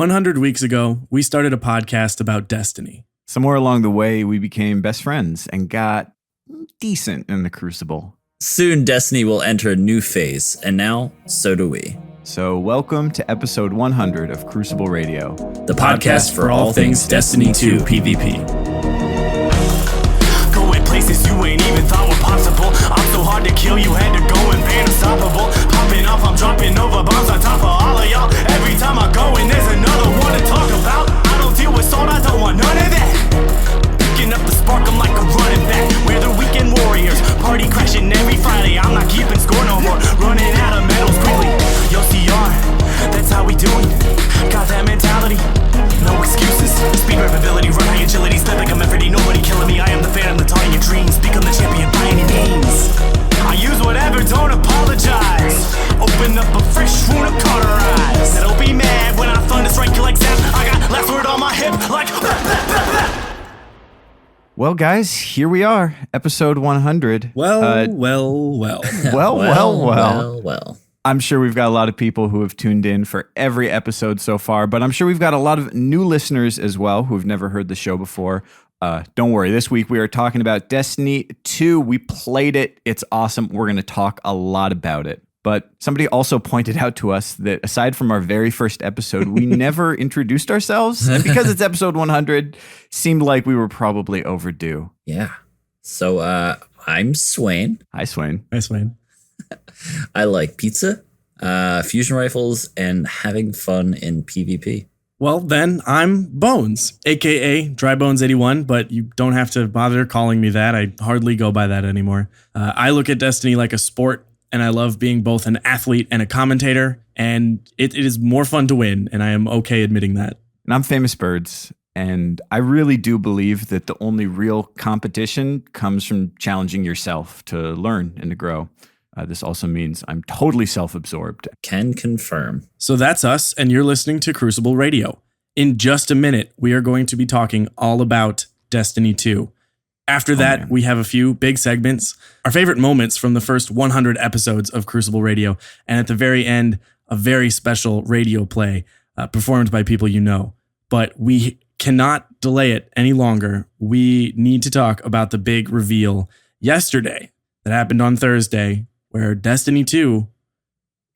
100 weeks ago, we started a podcast about Destiny. Somewhere along the way, we became best friends and got decent in the Crucible. Soon, Destiny will enter a new phase, and now, so do we. So welcome to episode 100 of Crucible Radio. The podcast for all things Destiny 2 PvP. Going places you ain't even thought were possible. I'm so hard to kill, you had to go and be unstoppable. Popping off, I'm dropping over bombs on top of all of y'all. Every time I go and there's another one to talk about. I don't deal with salt, I don't want none of that. Picking up the spark, I'm like a running back. We're the weekend warriors, party crashing every Friday. I'm not keeping score no more, running out of medals quickly. Yo, CR, that's how we do it. Got that mentality, no excuses. Speed, rep ability, run high agility, step like I'm efforty. Nobody killing me, I am the fan, I'm the taught in your dreams. Become the champion by any means. I use whatever, don't apologize. Open up a fresh wound to cauterize. That'll be mad when I thunder strike you like Zap. I got last word on my hip like Well, guys, here we are, episode 100. Well. Well. I'm sure we've got a lot of people who have tuned in for every episode so far, but I'm sure we've got a lot of new listeners as well who have never heard the show before. Don't worry, this week we are talking about Destiny 2. We played it. It's awesome. We're going to talk a lot about it. But somebody also pointed out to us that aside from our very first episode, we never introduced ourselves. And because it's episode 100, seemed like we were probably overdue. Yeah. So I'm Swain. Hi, Swain. Hi, Swain. I like pizza, fusion rifles, and having fun in PvP. Well, then I'm Bones, a.k.a. Drybones81, but you don't have to bother calling me that. I hardly go by that anymore. I look at Destiny like a sport, and I love being both an athlete and a commentator, and it is more fun to win, and I am okay admitting that. And I'm Famous Birds, and I really do believe that the only real competition comes from challenging yourself to learn and to grow. This also means I'm totally self-absorbed. Can confirm. So that's us, and you're listening to Crucible Radio. In just a minute, we are going to be talking all about Destiny 2. After that, we have a few big segments, our favorite moments from the first 100 episodes of Crucible Radio, and at the very end, a very special radio play performed by people you know. But we cannot delay it any longer. We need to talk about the big reveal yesterday that happened on Thursday, where Destiny 2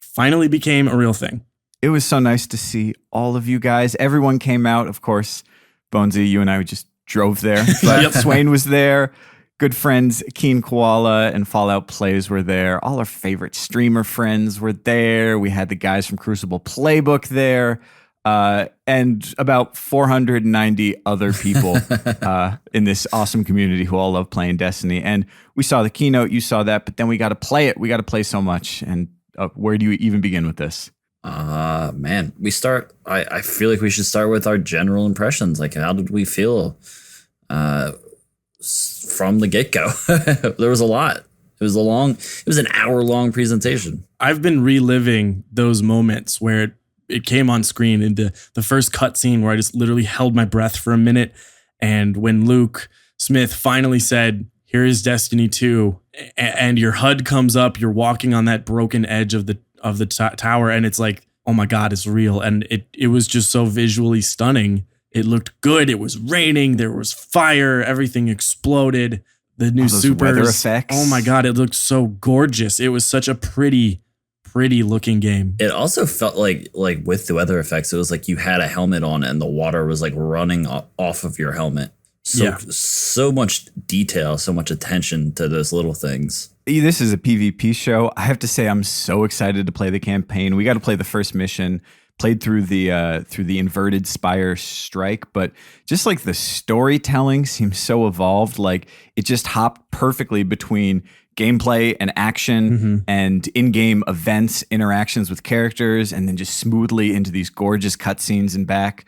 finally became a real thing. It was so nice to see all of you guys. Everyone came out. Of course, Bonesy, you and I just drove there. But Swain was there. Good friends, Keen Koala and Fallout Plays were there. All our favorite streamer friends were there. We had the guys from Crucible Playbook there. And about 490 other people in this awesome community who all love playing Destiny. And we saw the keynote, you saw that, but then we got to play it. We got to play so much. And where do you even begin with this? Man, I feel like we should start with our general impressions. Like, how did we feel from the get-go? There was a lot. It was an hour-long presentation. I've been reliving those moments where it came on screen into the first cutscene where I just literally held my breath for a minute. And when Luke Smith finally said, "Here is Destiny 2," and your HUD comes up, you're walking on that broken edge of the tower, and it's like, oh my God, it's real. And it was just so visually stunning. It looked good. It was raining. There was fire. Everything exploded. The new supers. Weather effects. Oh my God, it looked so gorgeous. It was such a pretty looking game. It also felt like with the weather effects, it was like you had a helmet on and the water was like running off of your helmet. So much detail, so much attention to those little things. This is a PvP show. I have to say I'm so excited to play the campaign. We got to play the first mission. Played through the inverted spire strike, but just like the storytelling seems so evolved. Like it just hopped perfectly between gameplay and action and in-game events, interactions with characters, and then just smoothly into these gorgeous cutscenes and back.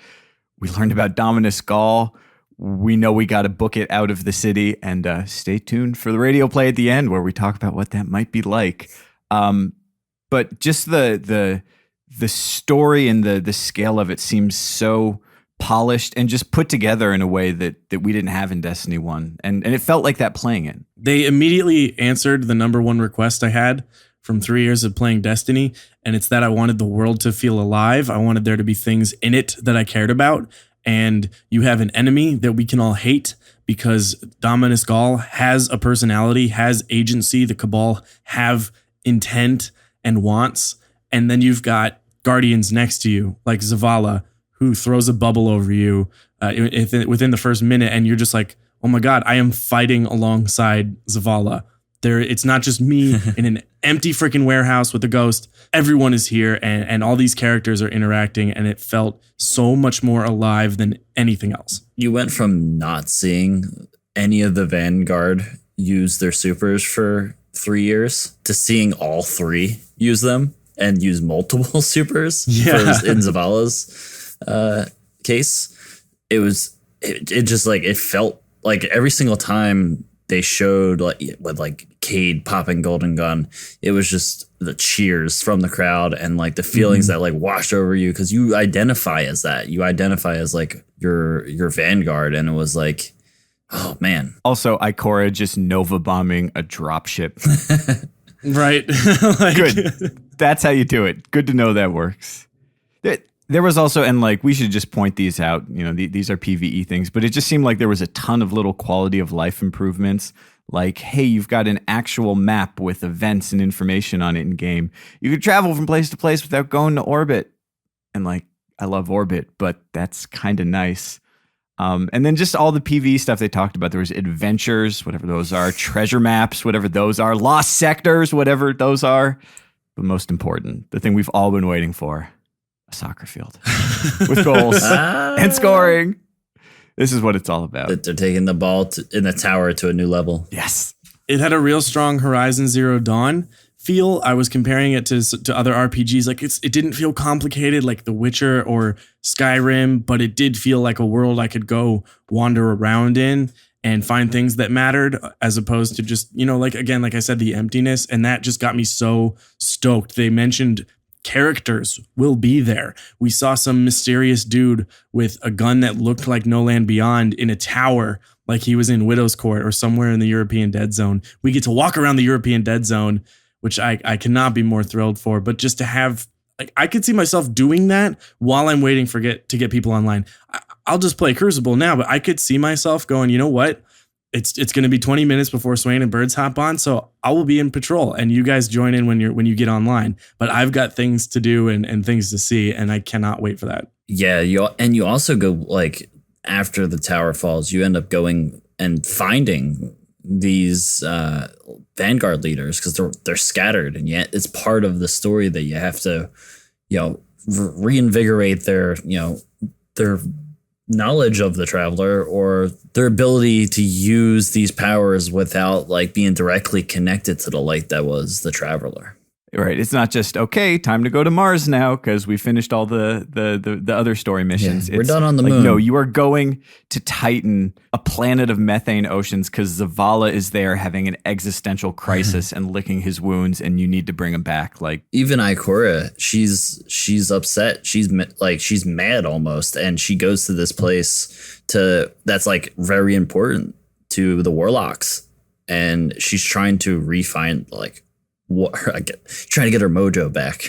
We learned about Dominus Gall. We know we got to book it out of the city, and stay tuned for the radio play at the end where we talk about what that might be like. But just the story and the scale of it seems so polished and just put together in a way that we didn't have in Destiny 1. And it felt like that playing it. They immediately answered the number one request I had from 3 years of playing Destiny, and it's that I wanted the world to feel alive. I wanted there to be things in it that I cared about, and you have an enemy that we can all hate because Dominus Gaul has a personality, has agency. The Cabal have intent and wants, and then you've got guardians next to you, like Zavala, who throws a bubble over you within the first minute, and you're just like, oh my God, I am fighting alongside Zavala. It's not just me in an empty freaking warehouse with a ghost. Everyone is here, and all these characters are interacting, and it felt so much more alive than anything else. You went from not seeing any of the Vanguard use their supers for 3 years to seeing all three use them and use multiple supers in Zavala's case. It felt like every single time they showed with Cade popping Golden Gun, it was just the cheers from the crowd and like the feelings that like washed over you because you identify as that. You identify as like your Vanguard, and it was like, oh man. Also, Ikora just Nova bombing a dropship. Right. Good. That's how you do it. Good to know that works. There was also, and like we should just point these out, these are PvE things, but it just seemed like there was a ton of little quality of life improvements. Like, hey, you've got an actual map with events and information on it in game. You could travel from place to place without going to orbit. And like, I love orbit, but that's kind of nice. And then just all the PvE stuff they talked about. There was adventures, whatever those are, treasure maps, whatever those are, lost sectors, whatever those are. But most important, the thing we've all been waiting for, a soccer field with goals and scoring. This is what it's all about. They're taking the ball in the tower to a new level. Yes. It had a real strong Horizon Zero Dawn feel. I was comparing it to other RPGs. Like it didn't feel complicated like The Witcher or Skyrim, but it did feel like a world I could go wander around in and find things that mattered, as opposed to just, like I said, the emptiness. And that just got me so stoked. They mentioned characters will be there. We saw some mysterious dude with a gun that looked like No Land Beyond in a tower, like he was in Widow's Court or somewhere in the European Dead Zone. We get to walk around the European Dead Zone, which I cannot be more thrilled for. But just to have, I could see myself doing that while I'm waiting to get people online. I'll just play Crucible now, but I could see myself going, you know what? It's going to be 20 minutes before Swain and Birds hop on, so I will be in patrol, and you guys join in when you get online. But I've got things to do and things to see, and I cannot wait for that. Yeah, you also go like after the tower falls, you end up going and finding these Vanguard leaders because they're scattered, and yet it's part of the story that you have to reinvigorate their knowledge of the Traveler or their ability to use these powers without like being directly connected to the light that was the Traveler. Right. It's not just, okay, time to go to Mars now because we finished all the other story missions. Yeah, we're done on the moon. No, you are going to Titan, a planet of methane oceans, because Zavala is there having an existential crisis and licking his wounds, and you need to bring him back. Like even Ikora, she's upset. She's mad almost, and she goes to this place that's like very important to the Warlocks, and she's trying to refine trying to get her mojo back.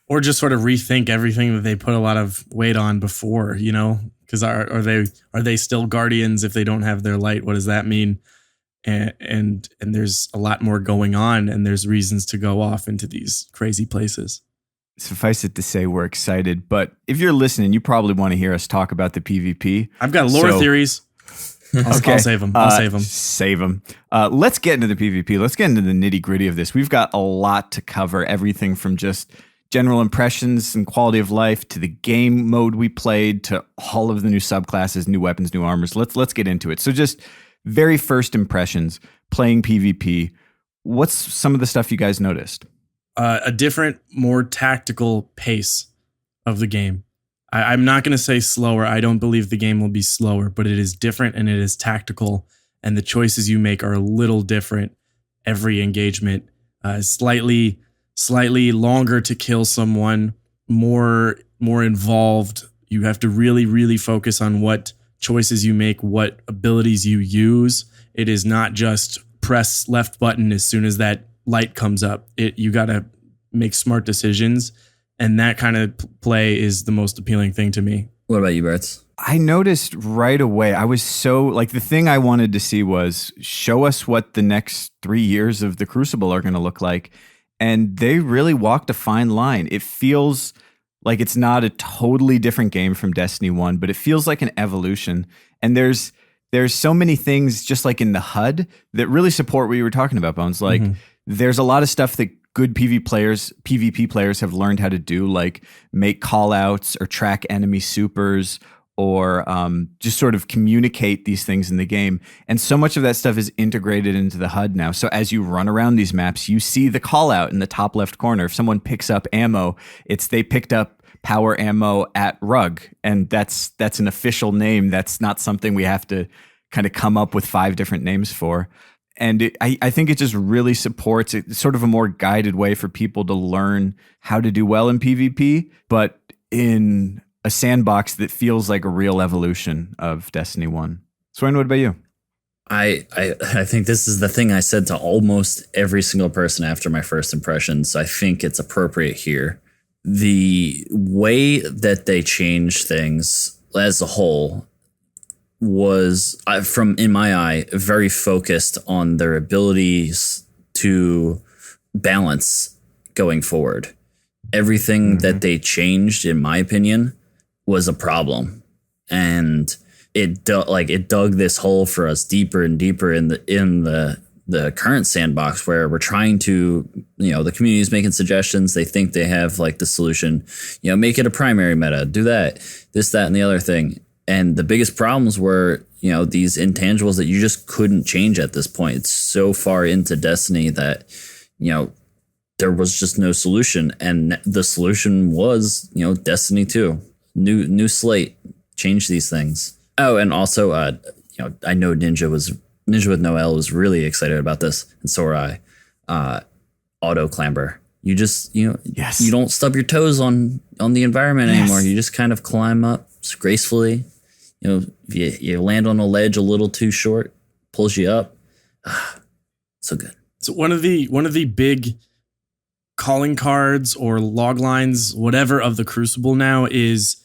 Or just sort of rethink everything that they put a lot of weight on before, because are they still guardians if they don't have their light? What does that mean? And there's a lot more going on, and there's reasons to go off into these crazy places. Suffice it to say, we're excited, but if you're listening, you probably want to hear us talk about the PvP. I've got lore theories. Okay. I'll save them. Save them. Let's get into the PvP. Let's get into the nitty gritty of this. We've got a lot to cover. Everything from just general impressions and quality of life to the game mode we played to all of the new subclasses, new weapons, new armors. Let's get into it. So just very first impressions playing PvP. What's some of the stuff you guys noticed? A different, more tactical pace of the game. I'm not going to say slower. I don't believe the game will be slower, but it is different and it is tactical. And the choices you make are a little different every engagement. Slightly longer to kill someone, more involved. You have to really, really focus on what choices you make, what abilities you use. It is not just press left button as soon as that light comes up. You got to make smart decisions, and that kind of play is the most appealing thing to me. What about you, Bartz? I noticed right away, I was so, like, the thing I wanted to see was show us what the next 3 years of the Crucible are going to look like. And they really walked a fine line. It feels like it's not a totally different game from Destiny 1, but it feels like an evolution. And there's so many things just like in the HUD that really support what you were talking about, Bones. Like there's a lot of stuff that good PvP players have learned how to do, like make call outs or track enemy supers, or just sort of communicate these things in the game. And so much of that stuff is integrated into the HUD now. So as you run around these maps, you see the call out in the top left corner. If someone picks up ammo, it's they picked up power ammo at Rug. And that's an official name. That's not something we have to kind of come up with 5 different names for. And I think it just really supports it, sort of a more guided way for people to learn how to do well in PvP, but in a sandbox that feels like a real evolution of Destiny 1. Swain, what about you? I think this is the thing I said to almost every single person after my first impression, so I think it's appropriate here. The way that they changed things as a whole was, in my eye, very focused on their abilities to balance going forward. Everything that they changed, in my opinion, was a problem, and it dug this hole for us deeper and deeper in the current sandbox, where we're trying to, the community is making suggestions. They think they have like the solution, make it a primary meta, do that, this, that, and the other thing. And the biggest problems were, these intangibles that you just couldn't change at this point. It's so far into Destiny that, there was just no solution. And the solution was, Destiny 2. New slate, change these things. Oh, and also, I know Ninja with Noel was really excited about this, and so are I. Auto clamber. You just, yes. You don't stub your toes on the environment anymore. You just kind of climb up gracefully. You land on a ledge a little too short, pulls you up. So good. So one of the big calling cards or log lines, whatever, of the Crucible now is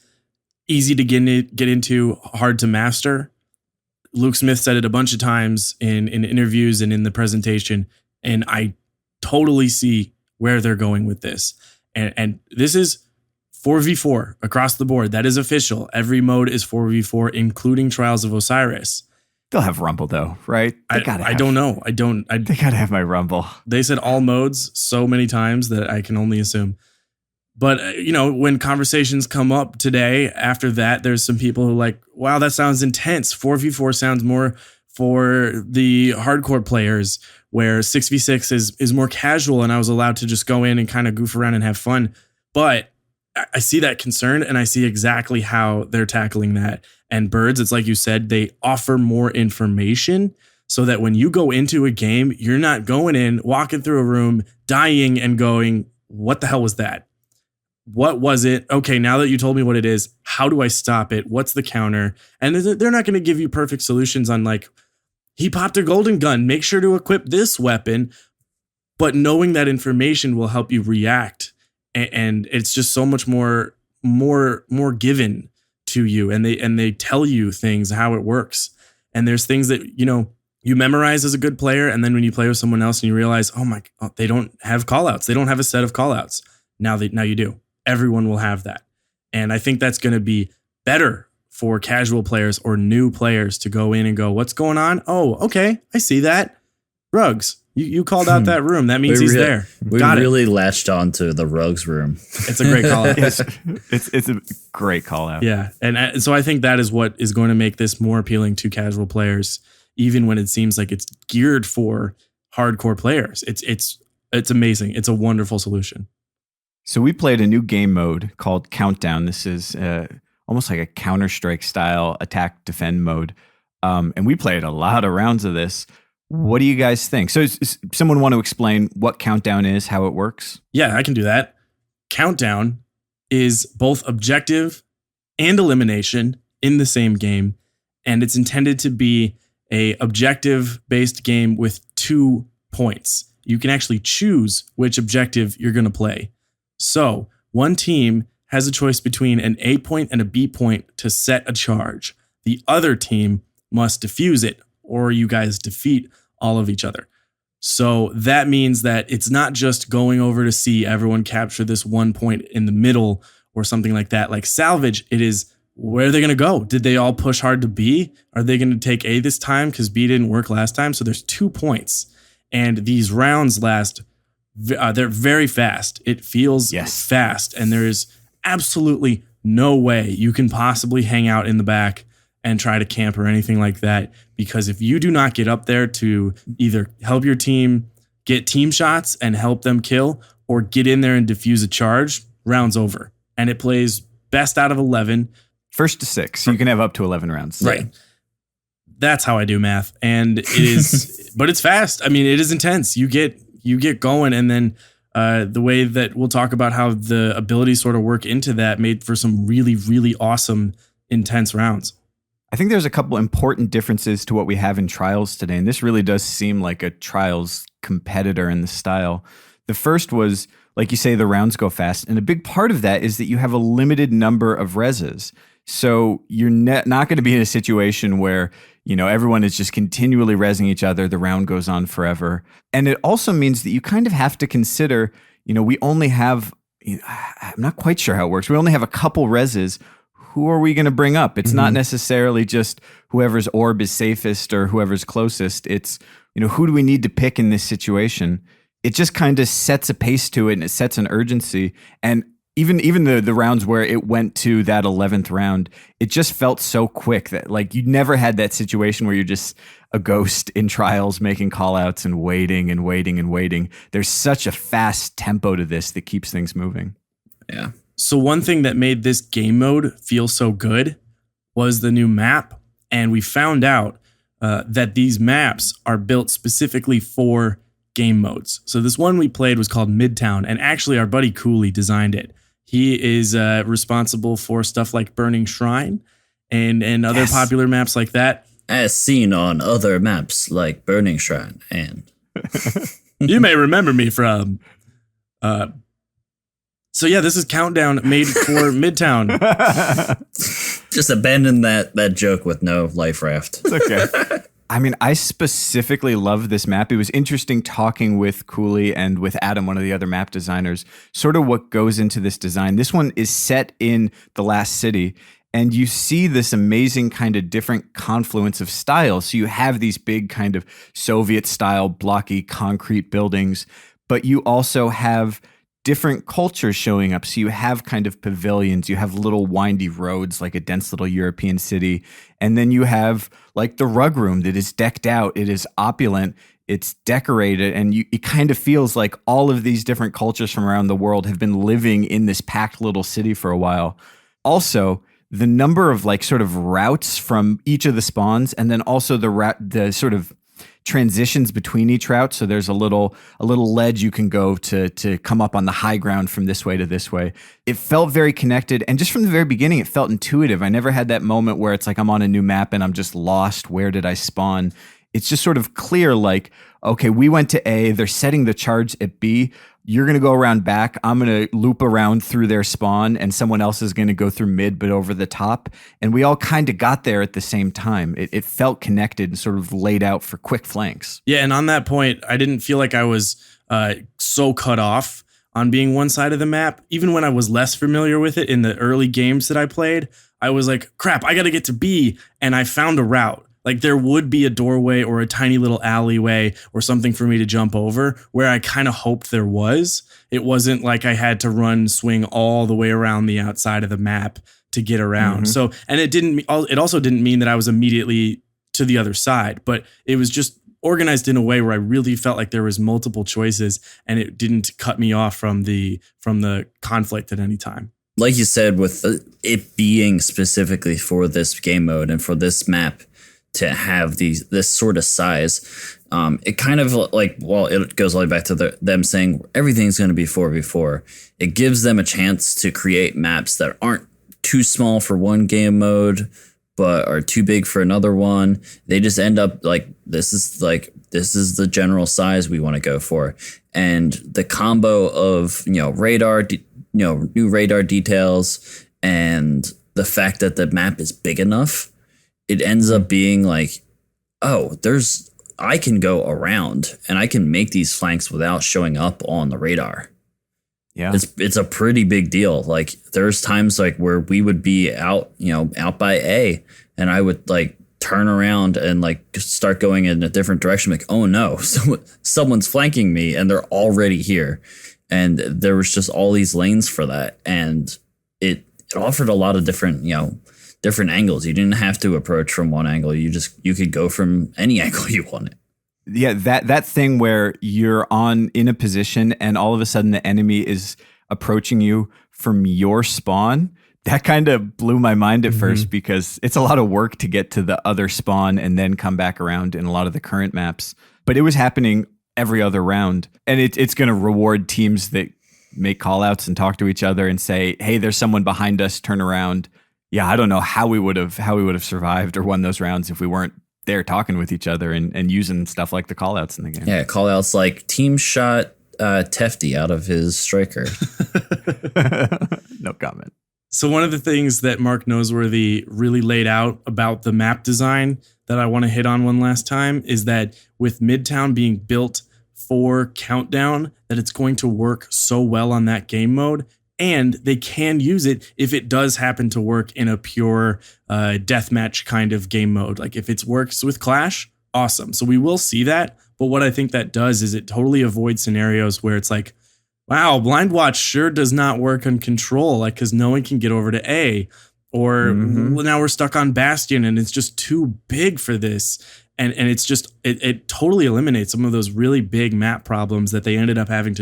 easy to get into, hard to master. Luke Smith said it a bunch of times in interviews and in the presentation, and I totally see where they're going with this. And this is 4v4 across the board. That is official. Every mode is 4v4, including Trials of Osiris. They'll have Rumble though, right? I don't know. They gotta have my Rumble. They said all modes so many times that I can only assume. But, when conversations come up today, after that, there's some people who are like, wow, that sounds intense. 4v4 sounds more for the hardcore players, where 6v6 is more casual, and I was allowed to just go in and kind of goof around and have fun. But I see that concern, and I see exactly how they're tackling that. And Birds, it's like you said, they offer more information so that when you go into a game, you're not going in, walking through a room, dying and going, what the hell was that? What was it? Okay, now that you told me what it is, how do I stop it? What's the counter? And they're not going to give you perfect solutions on like, he popped a golden gun, make sure to equip this weapon. But knowing that information will help you react. And it's just so much more given to you. And they tell you things, how it works. And there's things that, you memorize as a good player. And then when you play with someone else and you realize, they don't have callouts. They don't have a set of callouts. Now you do. Everyone will have that. And I think that's going to be better for casual players or new players to go in and go, what's going on? Oh, okay. I see that. Rugs. You called out that room. That means he's there. We really latched on to the Rugs room. It's a great call out. It's a great call out. Yeah. And so I think that is what is going to make this more appealing to casual players, even when it seems like it's geared for hardcore players. It's amazing. It's a wonderful solution. So we played a new game mode called Countdown. This is almost like a Counter-Strike style attack defend mode. And we played a lot of rounds of this. What do you guys think? So does someone want to explain what Countdown is, how it works? Yeah, I can do that. Countdown is both objective and elimination in the same game. And it's intended to be a objective-based game with 2 points. you can actually choose which objective you're going to play. So one team has a choice between an A point and a B point to set a charge. The other team must defuse it, or you guys defeat all of each other. So that means that it's not just going over to see everyone capture this 1 point in the middle or something like that. Like salvage, it is, where are they going to go? Did they all push hard to B? Are they going to take A this time because B didn't work last time? So there's 2 points. And these rounds last, they're very fast. It feels fast. And there is absolutely no way you can possibly hang out in the back and try to camp or anything like that. Because if you do not get up there to either help your team get team shots and help them kill, or get in there and defuse a charge, round's over. And it plays best out of 11. First to 6. So you can have up to 11 rounds. Right. That's how I do math. And it is, but it's fast. I mean, it is intense. You get going, and then the way that we'll talk about how the abilities sort of work into that made for some really, really awesome, intense rounds. I think there's a couple important differences to what we have in Trials today, and this really does seem like a Trials competitor in the style. The first was, like you say, the rounds go fast, and a big part of that is that you have a limited number of reses. So you're not going to be in a situation where, you know, everyone is just continually resing each other. The round goes on forever. And it also means that you kind of have to consider, you know, we only have, I'm not quite sure how it works. We only have a couple reses. Who are we going to bring up? It's not necessarily just whoever's orb is safest or whoever's closest. It's, you know, who do we need to pick in this situation? It just kind of sets a pace to it, and it sets an urgency. And even the rounds where it went to that 11th round, it just felt so quick that, like, you never had that situation where you're just a ghost in Trials making callouts and waiting and waiting and waiting. There's such a fast tempo to this that keeps things moving. Yeah. So one thing that made this game mode feel so good was the new map. And we found out that these maps are built specifically for game modes. So this one we played was called Midtown, and actually our buddy Cooley designed it. He is responsible for stuff like Burning Shrine and other popular maps like that. As seen on other maps like Burning Shrine and... You may remember me from... So yeah, this is Countdown made for Midtown. Just abandon that joke with no life raft. It's okay. I mean, I specifically love this map. It was interesting talking with Cooley and with Adam, one of the other map designers, sort of what goes into this design. This one is set in the last city, and you see this amazing kind of different confluence of styles. So you have these big kind of Soviet-style blocky concrete buildings, but you also have different cultures showing up. So you have kind of pavilions, you have little windy roads like a dense little European city. And then you have like the rug room that is decked out. It is opulent, it's decorated, and it kind of feels like all of these different cultures from around the world have been living in this packed little city for a while. Also, the number of like sort of routes from each of the spawns, and then also the sort of transitions between each route. So there's a little ledge you can go to come up on the high ground from this way to this way. It felt very connected. And just from the very beginning, it felt intuitive. I never had that moment where it's like I'm on a new map and I'm just lost. Where did I spawn? It's just sort of clear, like, okay, we went to A, they're setting the charge at B. You're going to go around back. I'm going to loop around through their spawn, and someone else is going to go through mid, but over the top. And we all kind of got there at the same time. It felt connected and sort of laid out for quick flanks. Yeah, and on that point, I didn't feel like I was so cut off on being one side of the map. Even when I was less familiar with it in the early games that I played, I was like, crap, I got to get to B, and I found a route. Like there would be a doorway or a tiny little alleyway or something for me to jump over where I kind of hoped there was. It wasn't like I had to swing all the way around the outside of the map to get around. So, and it also didn't mean that I was immediately to the other side, but it was just organized in a way where I really felt like there was multiple choices and it didn't cut me off from the conflict at any time. Like you said, with it being specifically for this game mode and for this map, to have this sort of size, it kind of like, well, it goes all the way back to them saying everything's going to be 4v4. It gives them a chance to create maps that aren't too small for one game mode, but are too big for another one. They just end up like, this is the general size we want to go for. And the combo of, radar, new radar details and the fact that the map is big enough, it ends up being like, oh, I can go around and I can make these flanks without showing up on the radar. Yeah. It's a pretty big deal. Like there's times like where we would be out by A, and I would like turn around and like start going in a different direction. Like, oh no, someone's flanking me and they're already here. And there was just all these lanes for that. And it offered a lot of different angles. You didn't have to approach from one angle. You could go from any angle you wanted. Yeah, that thing where you're in a position and all of a sudden the enemy is approaching you from your spawn, that kind of blew my mind at first, because it's a lot of work to get to the other spawn and then come back around in a lot of the current maps. But it was happening every other round, and it's going to reward teams that make callouts and talk to each other and say, hey, there's someone behind us, turn around. Yeah, I don't know how we would have survived or won those rounds if we weren't there talking with each other and using stuff like the callouts in the game. Yeah, callouts like team shot Tefty out of his striker. No comment. So one of the things that Mark Noseworthy really laid out about the map design that I want to hit on one last time is that with Midtown being built for Countdown, that it's going to work so well on that game mode. And they can use it if it does happen to work in a pure deathmatch kind of game mode. Like if it works with Clash, awesome. So we will see that. But what I think that does is it totally avoids scenarios where it's like, wow, Blind Watch sure does not work on Control, like because no one can get over to A. Or now we're stuck on Bastion and it's just too big for this. And it's just, it totally eliminates some of those really big map problems that they ended up having to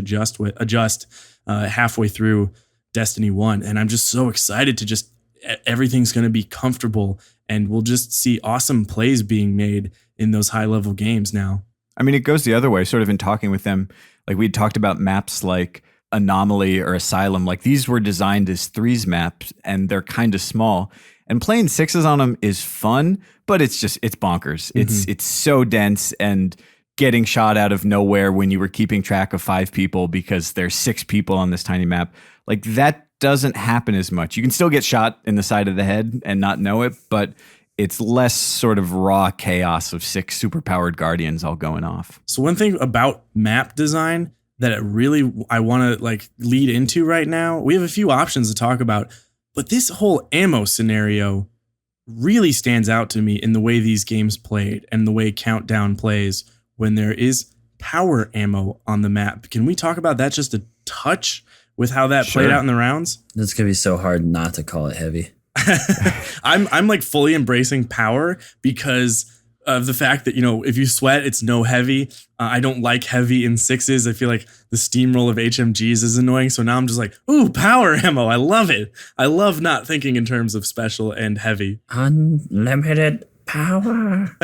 adjust halfway through Destiny 1. And I'm just so excited to everything's going to be comfortable and we'll just see awesome plays being made in those high level games now. I mean, it goes the other way, sort of in talking with them. Like we talked about maps like Anomaly or Asylum, like these were designed as 3s maps and they're kind of small. And playing 6s on them is fun, but it's bonkers. It's so dense, and getting shot out of nowhere when you were keeping track of 5 people because there's 6 people on this tiny map. Like that doesn't happen as much. You can still get shot in the side of the head and not know it, but it's less sort of raw chaos of 6 superpowered guardians all going off. So one thing about map design that I want to like lead into right now, we have a few options to talk about, but this whole ammo scenario really stands out to me in the way these games played and the way Countdown plays when there is power ammo on the map. Can we talk about that just a touch with how that played out in the rounds? It's going to be so hard not to call it heavy. I'm like fully embracing power because of the fact that, if you sweat, it's no heavy. I don't like heavy in 6s. I feel like the steamroll of HMGs is annoying. So now I'm just like, ooh, power ammo. I love it. I love not thinking in terms of special and heavy. Unlimited power.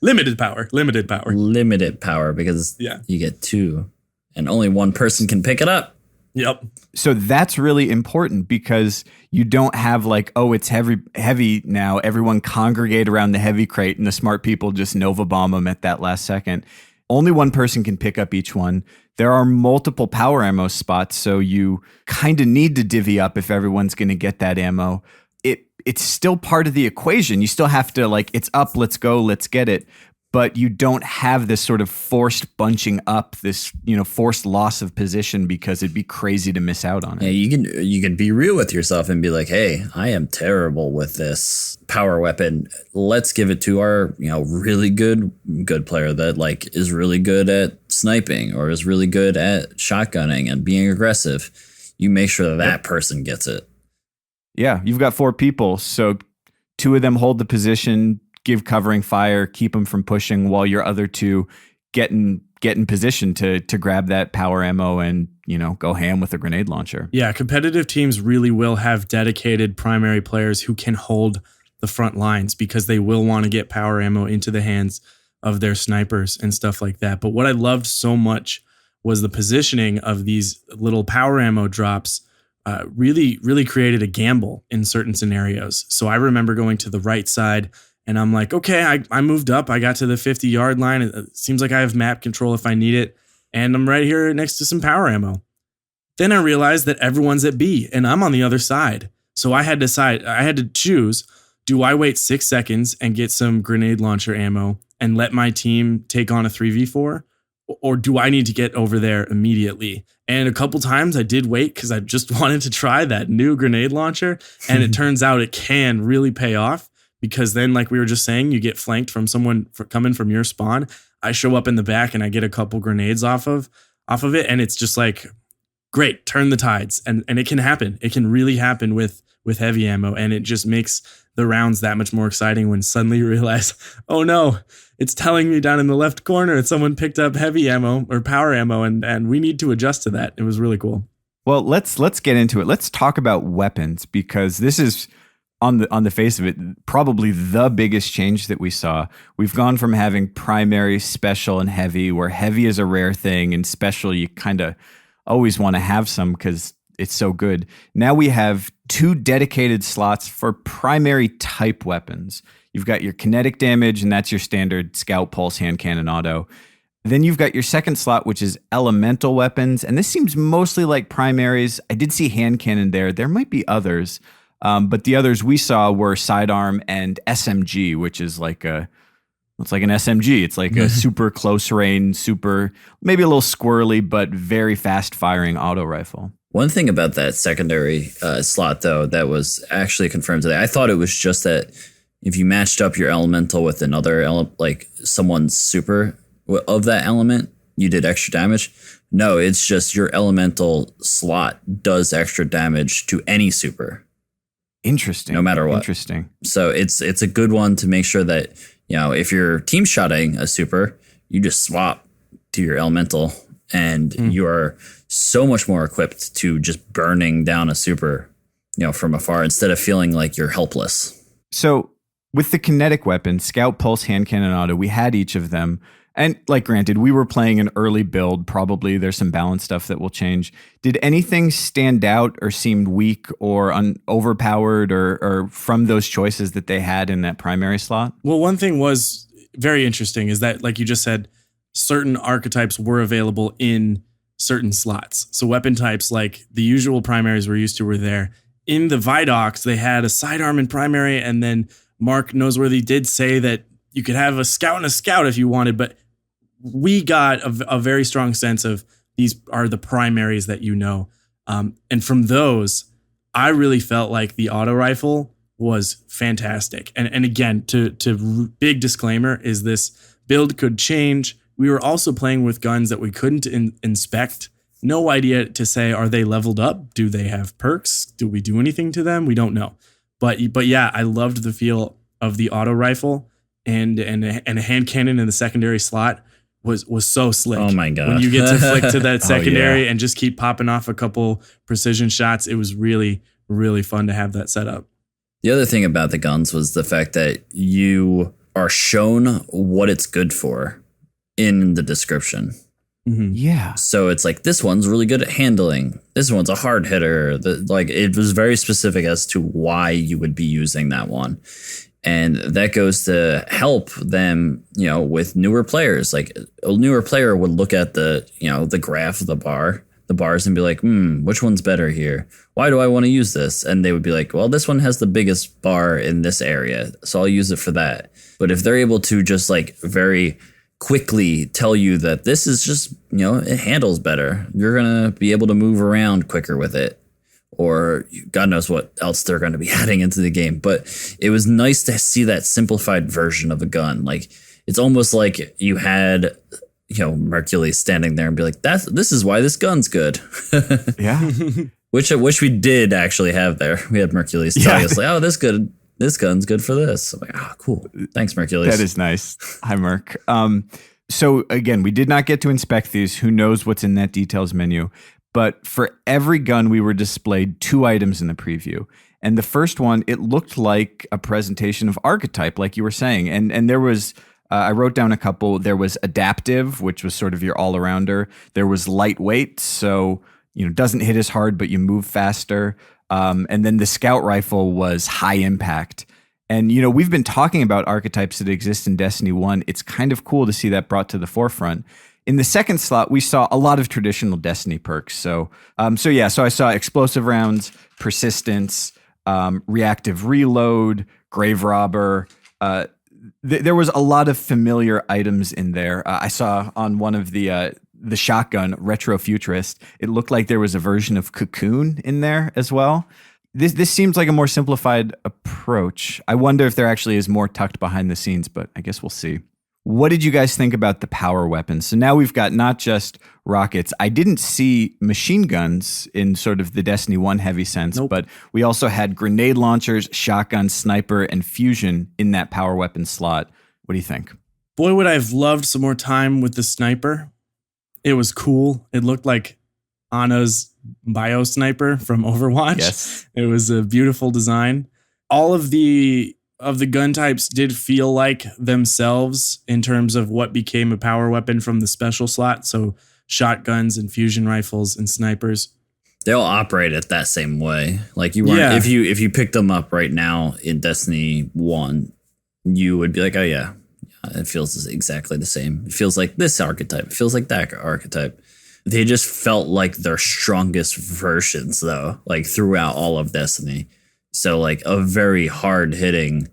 Limited power. Limited power because you get 2 and only one person can pick it up. Yep. So that's really important because you don't have like, oh, it's heavy now. Everyone congregate around the heavy crate and the smart people just Nova bomb them at that last second. Only one person can pick up each one. There are multiple power ammo spots, so you kind of need to divvy up if everyone's going to get that ammo. It's still part of the equation. You still have to like, it's up, let's go, let's get it. But you don't have this sort of forced bunching up, this, forced loss of position because it'd be crazy to miss out on it. Yeah, you can be real with yourself and be like, hey, I am terrible with this power weapon. Let's give it to our, really good player that like is really good at sniping or is really good at shotgunning and being aggressive. You make sure that person gets it. Yeah, you've got 4 people, so 2 of them hold the position, give covering fire, keep them from pushing while your other 2 get in position to grab that power ammo and, go ham with a grenade launcher. Yeah, competitive teams really will have dedicated primary players who can hold the front lines because they will want to get power ammo into the hands of their snipers and stuff like that. But what I loved so much was the positioning of these little power ammo drops really created a gamble in certain scenarios. So I remember going to the right side and I'm like, okay, I moved up. I got to the 50-yard line. It seems like I have map control if I need it. And I'm right here next to some power ammo. Then I realized that everyone's at B and I'm on the other side. So I had to choose, do I wait 6 seconds and get some grenade launcher ammo and let my team take on a 3v4? Or do I need to get over there immediately? And a couple times I did wait because I just wanted to try that new grenade launcher. And it turns out it can really pay off, because then, like we were just saying, you get flanked from someone coming from your spawn. I show up in the back and I get a couple grenades off of it. And it's just like, great, turn the tides. And it can happen. It can really happen with heavy ammo. And it just makes the rounds that much more exciting when suddenly you realize, oh no, it's telling me down in the left corner that someone picked up heavy ammo or power ammo, and we need to adjust to that. It was really cool. Well, let's get into it. Let's talk about weapons, because this is on the face of it probably the biggest change that we saw. We've gone from having primary, special, and heavy, where heavy is a rare thing and special you kind of always want to have some because it's so good. Now we have 2 dedicated slots for primary type weapons. You've got your kinetic damage, and that's your standard scout, pulse, hand cannon, auto. Then you've got your second slot, which is elemental weapons. And this seems mostly like primaries. I did see hand cannon there. There might be others. But the others we saw were sidearm and SMG, which is like it's like an SMG. It's like a super close range, maybe a little squirrely, but very fast firing auto rifle. One thing about that secondary slot, though, that was actually confirmed today, I thought it was just that if you matched up your elemental with another, like someone's super of that element, you did extra damage. No, it's just your elemental slot does extra damage to any super. Interesting. No matter what. Interesting. So it's a good one to make sure that, if you're team shotting a super, you just swap to your elemental and you are so much more equipped to just burning down a super, from afar, instead of feeling like you're helpless. So with the kinetic weapons, scout, pulse, hand cannon, auto, we had each of them. And granted, we were playing an early build. Probably there's some balance stuff that will change. Did anything stand out or seemed weak or overpowered or from those choices that they had in that primary slot? Well, one thing was very interesting is that, like you just said, certain archetypes were available in certain slots. So weapon types like the usual primaries we're used to were there. In the Vidocs, they had a sidearm in primary, and then Mark Noseworthy did say that you could have a scout and a scout if you wanted, but we got a very strong sense of these are the primaries that and from those, I really felt like the auto rifle was fantastic. And again, to big disclaimer is this build could change. We were also playing with guns that we couldn't inspect. No idea to say, are they leveled up? Do they have perks? Do we do anything to them? We don't know. But yeah, I loved the feel of the auto rifle and a hand cannon in the secondary slot was so slick. Oh my God. When you get to flick to that secondary and just keep popping off a couple precision shots, it was really, really fun to have that set up. The other thing about the guns was the fact that you are shown what it's good for in the description. Mm-hmm. Yeah. So it's like, this one's really good at handling. This one's a hard hitter. It was very specific as to why you would be using that one. And that goes to help them, with newer players. Like a newer player would look at the graph of the bars and be like, which one's better here? Why do I want to use this? And they would be like, well, this one has the biggest bar in this area, so I'll use it for that. But if they're able to just very quickly tell you that this is just, it handles better, you're going to be able to move around quicker with it. Or God knows what else they're going to be adding into the game. But it was nice to see that simplified version of a gun. Like, it's almost like you had, Mercules standing there and be like, this is why this gun's good. Yeah. Which we did actually have there. We had Mercules telling us, like, oh, this gun's good for this. I'm like, cool. Thanks, Mercules. That is nice. Hi, Merc. So again, we did not get to inspect these. Who knows what's in that details menu? But for every gun, we were displayed 2 items in the preview. And the first one, it looked like a presentation of archetype, like you were saying. And there was, I wrote down a couple. There was adaptive, which was sort of your all-arounder. There was lightweight. So doesn't hit as hard, but you move faster. And then the scout rifle was high impact. And, we've been talking about archetypes that exist in Destiny 1. It's kind of cool to see that brought to the forefront. In the second slot, we saw a lot of traditional Destiny perks. So I saw explosive rounds, persistence, reactive reload, grave robber. There was a lot of familiar items in there. I saw on one of the shotgun, retro futurist, it looked like there was a version of Cocoon in there as well. This seems like a more simplified approach. I wonder if there actually is more tucked behind the scenes, but I guess we'll see. What did you guys think about the power weapons? So now we've got not just rockets. I didn't see machine guns in sort of the Destiny 1 heavy sense, but we also had grenade launchers, shotgun, sniper, and fusion in that power weapon slot. What do you think? Boy, would I have loved some more time with the sniper. It was cool. It looked like Ana's bio sniper from Overwatch. Yes. It was a beautiful design. All of the gun types did feel like themselves in terms of what became a power weapon from the special slot. So shotguns and fusion rifles and snipers. They'll operate it that same way. Like you weren't, if you picked them up right now in Destiny 1, you would be like, oh yeah, it feels exactly the same. It feels like this archetype. It feels like that archetype. They just felt like their strongest versions though, like throughout all of Destiny. So like a very hard hitting,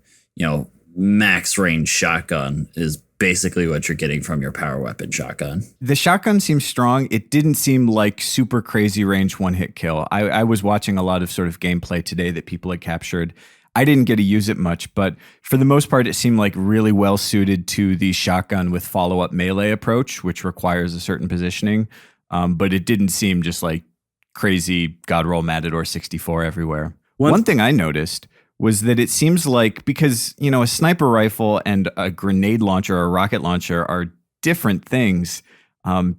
max range shotgun is basically what you're getting from your power weapon shotgun. The shotgun seems strong. It didn't seem like super crazy range one hit kill. I was watching a lot of sort of gameplay today that people had captured. I didn't get to use it much, but for the most part, it seemed like really well suited to the shotgun with follow-up melee approach, which requires a certain positioning. But it didn't seem just like crazy God roll Matador 64 everywhere. One thing I noticed was that it seems like, because, a sniper rifle and a grenade launcher or a rocket launcher are different things,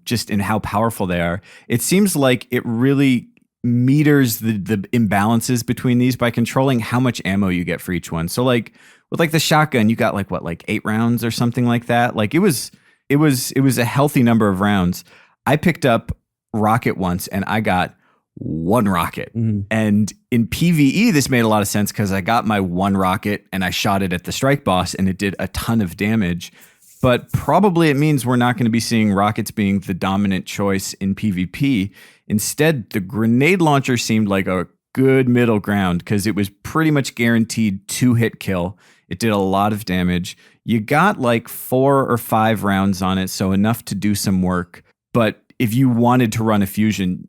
just in how powerful they are. It seems like it really meters the imbalances between these by controlling how much ammo you get for each one. So like with like the shotgun, you got like 8 rounds or something like that. Like it was a healthy number of rounds. I picked up rocket once and I got 1 rocket. Mm-hmm. And in PvE, this made a lot of sense because I got my 1 rocket and I shot it at the strike boss and it did a ton of damage. But probably it means we're not going to be seeing rockets being the dominant choice in PvP. Instead, the grenade launcher seemed like a good middle ground because it was pretty much guaranteed 2-hit kill. It did a lot of damage. You got like 4 or 5 rounds on it, so enough to do some work. But if you wanted to run a fusion,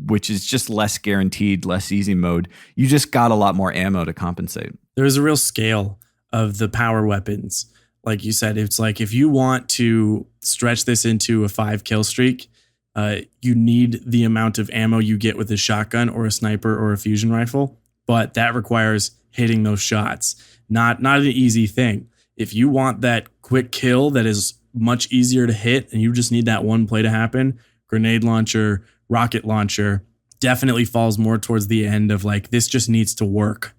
which is just less guaranteed, less easy mode, you just got a lot more ammo to compensate. There's a real scale of the power weapons. Like you said, it's like if you want to stretch this into a 5 kill streak, you need the amount of ammo you get with a shotgun or a sniper or a fusion rifle. But that requires hitting those shots. Not an easy thing. If you want that quick kill that is much easier to hit and you just need that one play to happen, grenade launcher, rocket launcher definitely falls more towards the end of like, this just needs to work.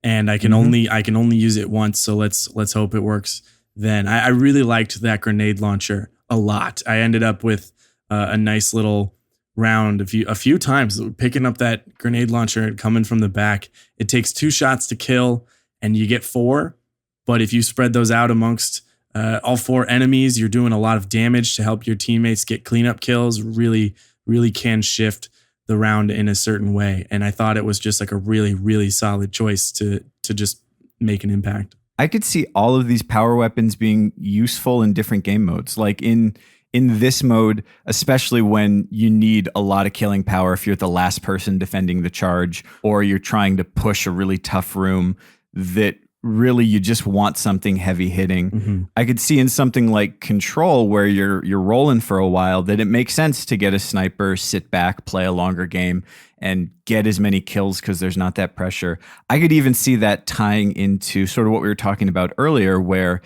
And I can only use it once. So let's hope it works. Then I really liked that grenade launcher a lot. I ended up with a nice little round a few times picking up that grenade launcher and coming from the back. It takes 2 shots to kill and you get 4. But if you spread those out amongst all 4 enemies, you're doing a lot of damage to help your teammates get cleanup kills. Really, really can shift the round in a certain way. And I thought it was just like a really, really solid choice to just make an impact. I could see all of these power weapons being useful in different game modes. Like in this mode, especially when you need a lot of killing power, if you're the last person defending the charge, or you're trying to push a really tough room that really you just want something heavy hitting. Mm-hmm. I could see in something like Control, where you're rolling for a while, that it makes sense to get a sniper, sit back, play a longer game, and get as many kills because there's not that pressure. I could even see that tying into sort of what we were talking about earlier, where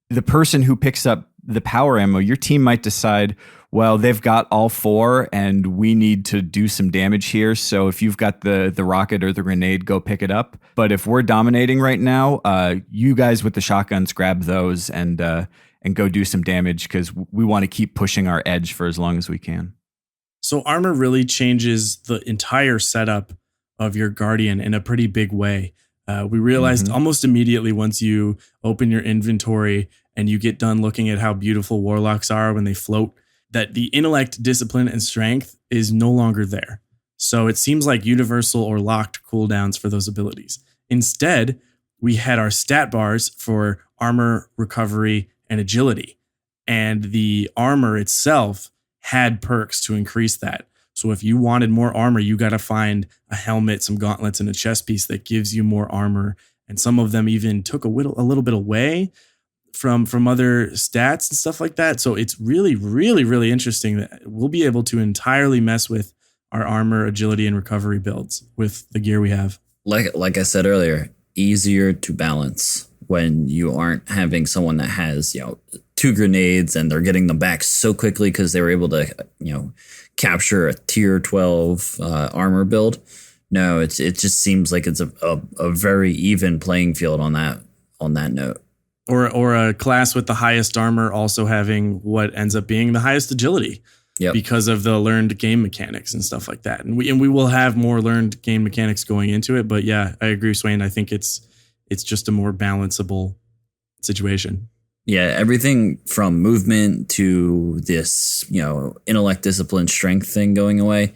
the person who picks up the power ammo, your team might decide, well, they've got all 4 and we need to do some damage here. So if you've got the rocket or the grenade, go pick it up. But if we're dominating right now, you guys with the shotguns grab those and go do some damage because we want to keep pushing our edge for as long as we can. So armor really changes the entire setup of your Guardian in a pretty big way. We realized almost immediately once you open your inventory and you get done looking at how beautiful Warlocks are when they float, that the intellect, discipline, and strength is no longer there. So it seems like universal or locked cooldowns for those abilities. Instead, we had our stat bars for armor, recovery, and agility. And the armor itself had perks to increase that. So if you wanted more armor, you got to find a helmet, some gauntlets, and a chest piece that gives you more armor. And some of them even took a little bit away from other stats and stuff like that. So it's really, really, really interesting that we'll be able to entirely mess with our armor, agility, and recovery builds with the gear we have. Like I said earlier, easier to balance when you aren't having someone that has, 2 grenades and they're getting them back so quickly because they were able to, capture a tier 12 armor build. No, it just seems like it's a very even playing field on that note. Or a class with the highest armor also having what ends up being the highest agility. Yep. Because of the learned game mechanics and stuff like that. And we will have more learned game mechanics going into it. But yeah, I agree, Swain. I think it's just a more balanceable situation. Yeah, everything from movement to this, intellect, discipline, strength thing going away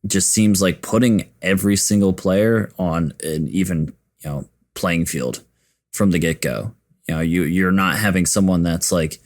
just seems like putting every single player on an even, playing field from the get-go. You're not having someone that's like,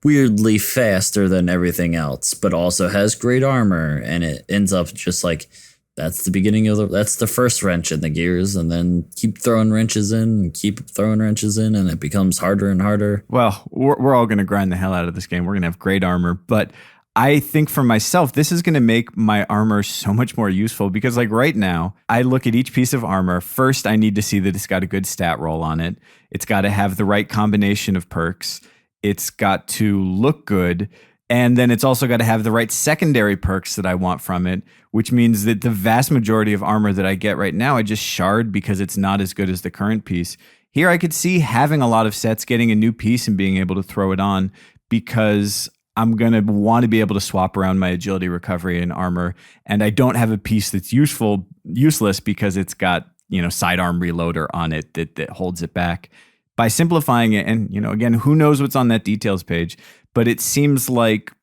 weirdly faster than everything else, but also has great armor, and it ends up just like that's the first wrench in the gears, and then keep throwing wrenches in, and it becomes harder and harder. Well, we're all going to grind the hell out of this game. We're going to have great armor, but I think for myself, this is going to make my armor so much more useful because like right now, I look at each piece of armor. First, I need to see that it's got a good stat roll on it. It's got to have the right combination of perks. It's got to look good. And then it's also got to have the right secondary perks that I want from it, which means that the vast majority of armor that I get right now, I just shard because it's not as good as the current piece. Here I could see having a lot of sets, getting a new piece and being able to throw it on because I'm going to want to be able to swap around my agility, recovery, and armor. And I don't have a piece that's useless because it's got, sidearm reloader on it that holds it back. By simplifying it, and again, who knows what's on that details page, but it seems like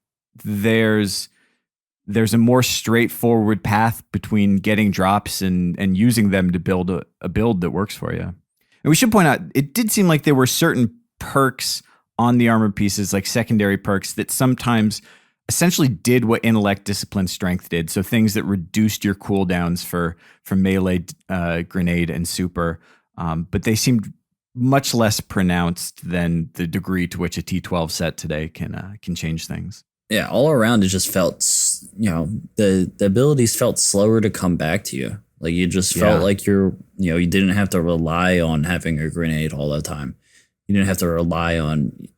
there's a more straightforward path between getting drops and using them to build a build that works for you. And we should point out, it did seem like there were certain perks on the armor pieces, like secondary perks, that sometimes essentially did what intellect, discipline, strength did. So things that reduced your cooldowns for melee, grenade, and super, but they seemed much less pronounced than the degree to which a T12 set today can change things. Yeah, all around it just felt, the abilities felt slower to come back to you. Like you just felt like you didn't have to rely on having a grenade all the time. You didn't have to rely on,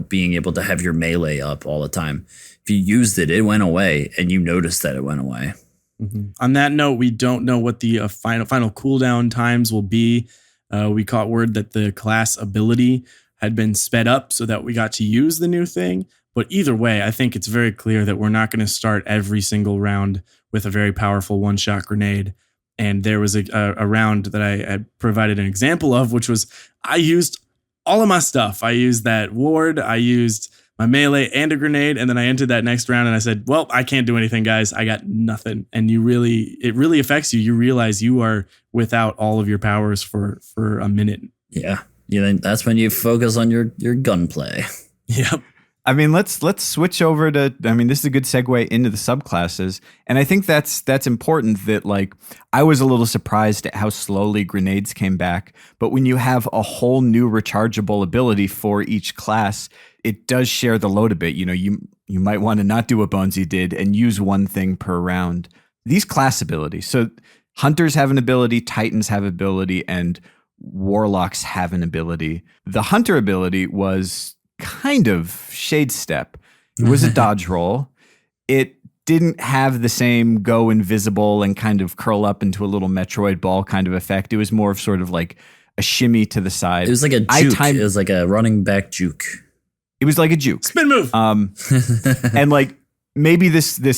being able to have your melee up all the time. If you used it, it went away, and you noticed that it went away. Mm-hmm. On that note, we don't know what the final cooldown times will be. We caught word that the class ability had been sped up so that we got to use the new thing. But either way, I think it's very clear that we're not going to start every single round with a very powerful one-shot grenade. And there was a round that I had provided an example of, which was I used all of my stuff. I used that ward, I used my melee and a grenade, and then I entered that next round and I said, well, I can't do anything, guys. I got nothing. And it really affects you. You realize you are without all of your powers for a minute. Yeah. That's when you focus on your gunplay. Yep. I mean, let's switch over to, this is a good segue into the subclasses. And I think that's important that, like, I was a little surprised at how slowly grenades came back. But when you have a whole new rechargeable ability for each class, it does share the load a bit. You might want to not do what Bonesy did and use one thing per round. These class abilities. So Hunters have an ability, Titans have ability, and Warlocks have an ability. The Hunter ability was kind of shade step. It was a dodge roll. It didn't have the same go invisible and kind of curl up into a little Metroid ball kind of effect. It was more of sort of like a shimmy to the side. It was like a juke. It was like a running back juke. It was like a juke. Spin move. And like maybe this the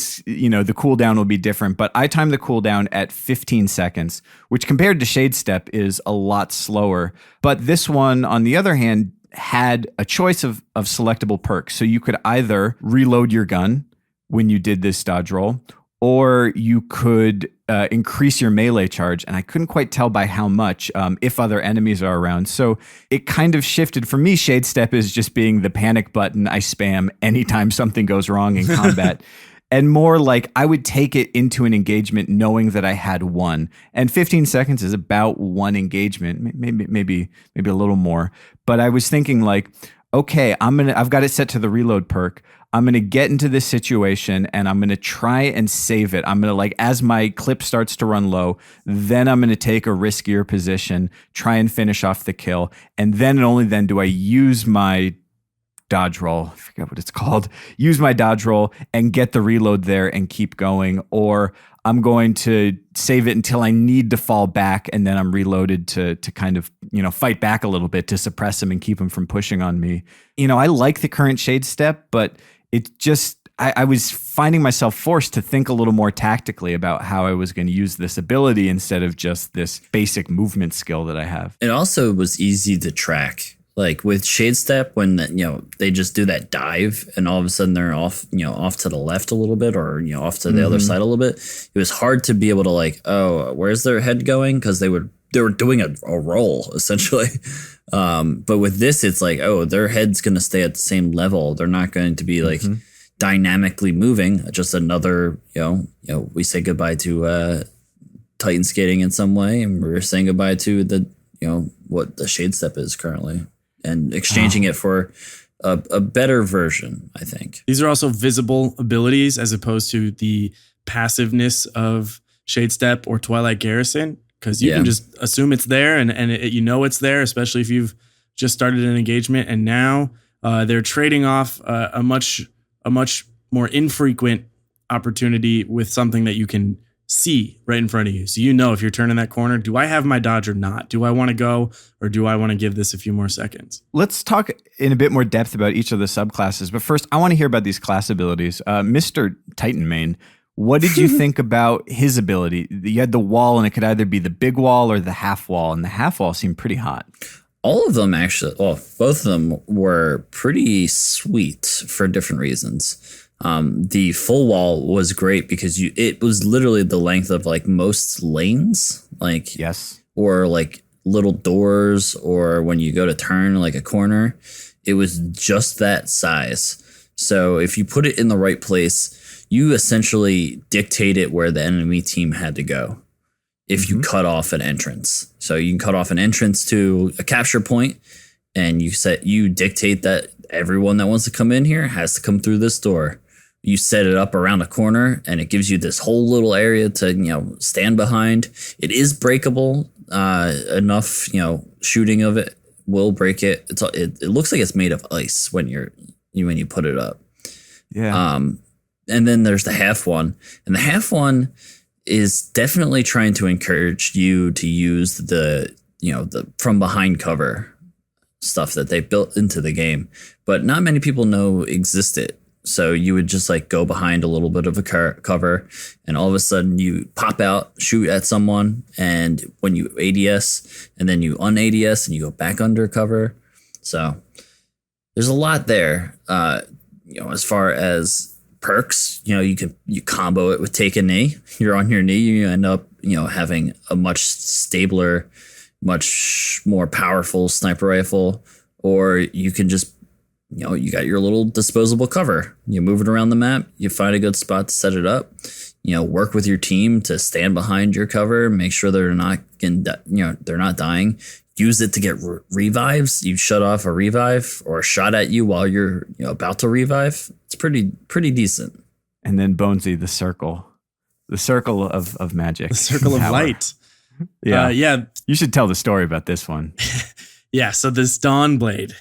cooldown will be different, but I time the cooldown at 15 seconds, which compared to Shade Step is a lot slower. But this one, on the other hand, had a choice of selectable perks. So you could either reload your gun when you did this dodge roll, or you could increase your melee charge, and I couldn't quite tell by how much if other enemies are around. So it kind of shifted. For me, Shade Step is just being the panic button I spam anytime something goes wrong in combat. And more like I would take it into an engagement knowing that I had one. And 15 seconds is about one engagement, maybe a little more. But I was thinking like, okay, I've got it set to the reload perk. I'm going to get into this situation and I'm going to try and save it. I'm going to, like, as my clip starts to run low, then I'm going to take a riskier position, try and finish off the kill. And then and only then do I use my dodge roll. I forget what it's called. Use my dodge roll and get the reload there and keep going. Or I'm going to save it until I need to fall back, and then I'm reloaded to kind of, fight back a little bit to suppress him and keep him from pushing on me. I like the current Shade Step, but it just, I was finding myself forced to think a little more tactically about how I was going to use this ability instead of just this basic movement skill that I have. It also was easy to track. Like with Shade Step, when they just do that dive and all of a sudden they're off to the left a little bit, or off to the other side a little bit. It was hard to be able to like, oh, where's their head going? Because they were doing a roll essentially. But with this, it's like, oh, their head's going to stay at the same level. They're not going to be like dynamically moving. Just another, we say goodbye to Titan skating in some way, and we're saying goodbye to the, what the Shade Step is currently, and exchanging it for a better version, I think. These are also visible abilities as opposed to the passiveness of Shade Step or Twilight Garrison, because you can just assume it's there and it's there, especially if you've just started an engagement. And now they're trading off a much more infrequent opportunity with something that you can see right in front of you. So if you're turning that corner, do I have my dodge or not? Do I want to go, or do I want to give this a few more seconds? Let's talk in a bit more depth about each of the subclasses. But first, I want to hear about these class abilities. Mr. Titan Main, what did you think about his ability? You had the wall, and it could either be the big wall or the half wall, and the half wall seemed pretty hot. All of them actually, both of them were pretty sweet for different reasons. The full wall was great because it was literally the length of like most lanes, like yes, or like little doors, or when you go to turn like a corner, it was just that size. So if you put it in the right place, you essentially dictated where the enemy team had to go. If you cut off an entrance, so you can cut off an entrance to a capture point, and you dictate that everyone that wants to come in here has to come through this door. You set it up around a corner, and it gives you this whole little area to stand behind. It is breakable enough. Shooting of it will break it. It looks like it's made of ice when you put it up. Yeah. And then there's the half one, and the half one is definitely trying to encourage you to use the from behind cover stuff that they built into the game, but not many people know existed. So you would just like go behind a little bit of a cover, and all of a sudden you pop out, shoot at someone, and when you ADS, and then you un-ADS and you go back under cover. So there's a lot there. As far as perks, you combo it with take a knee. You're on your knee, you end up having a much stabler, much more powerful sniper rifle, or you can just you got your little disposable cover. You move it around the map, you find a good spot to set it up, work with your team to stand behind your cover, make sure they're not they're not dying. Use it to get revives. You shut off a revive or a shot at you while you're about to revive. It's pretty decent. And then Bonesy, the circle of magic, the circle of light. Yeah, You should tell the story about this one. Yeah. So this Dawnblade,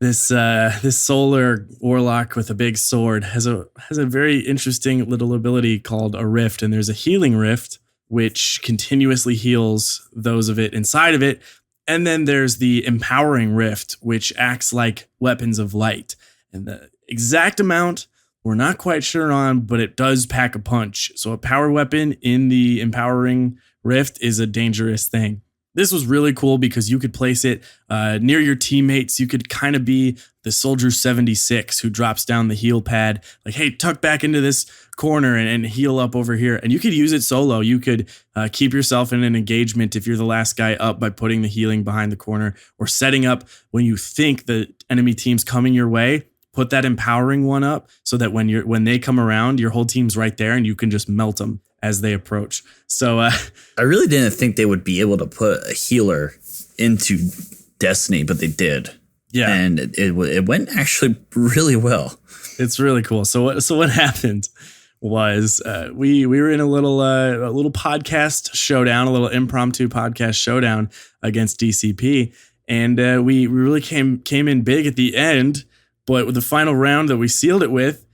this solar warlock with a big sword has a very interesting little ability called a rift, and there's a healing rift which continuously heals those of it inside of it. And then there's the empowering rift, which acts like weapons of light. And the exact amount we're not quite sure on, but it does pack a punch. So a power weapon in the Empowering Rift is a dangerous thing. This was really cool because you could place it near your teammates. You could kind of be the Soldier 76 who drops down the heal pad, like, hey, tuck back into this corner and heal up over here. And you could use it solo. You could keep yourself in an engagement if you're the last guy up by putting the healing behind the corner, or setting up when you think the enemy team's coming your way. Put that empowering one up so that when they come around, your whole team's right there and you can just melt them as they approach. So I really didn't think they would be able to put a healer into Destiny, but they did. Yeah, and it went actually really well. It's really cool. So what happened was we were in a little podcast showdown, a little impromptu podcast showdown against DCP, and we really came in big at the end. But with the final round that we sealed it with,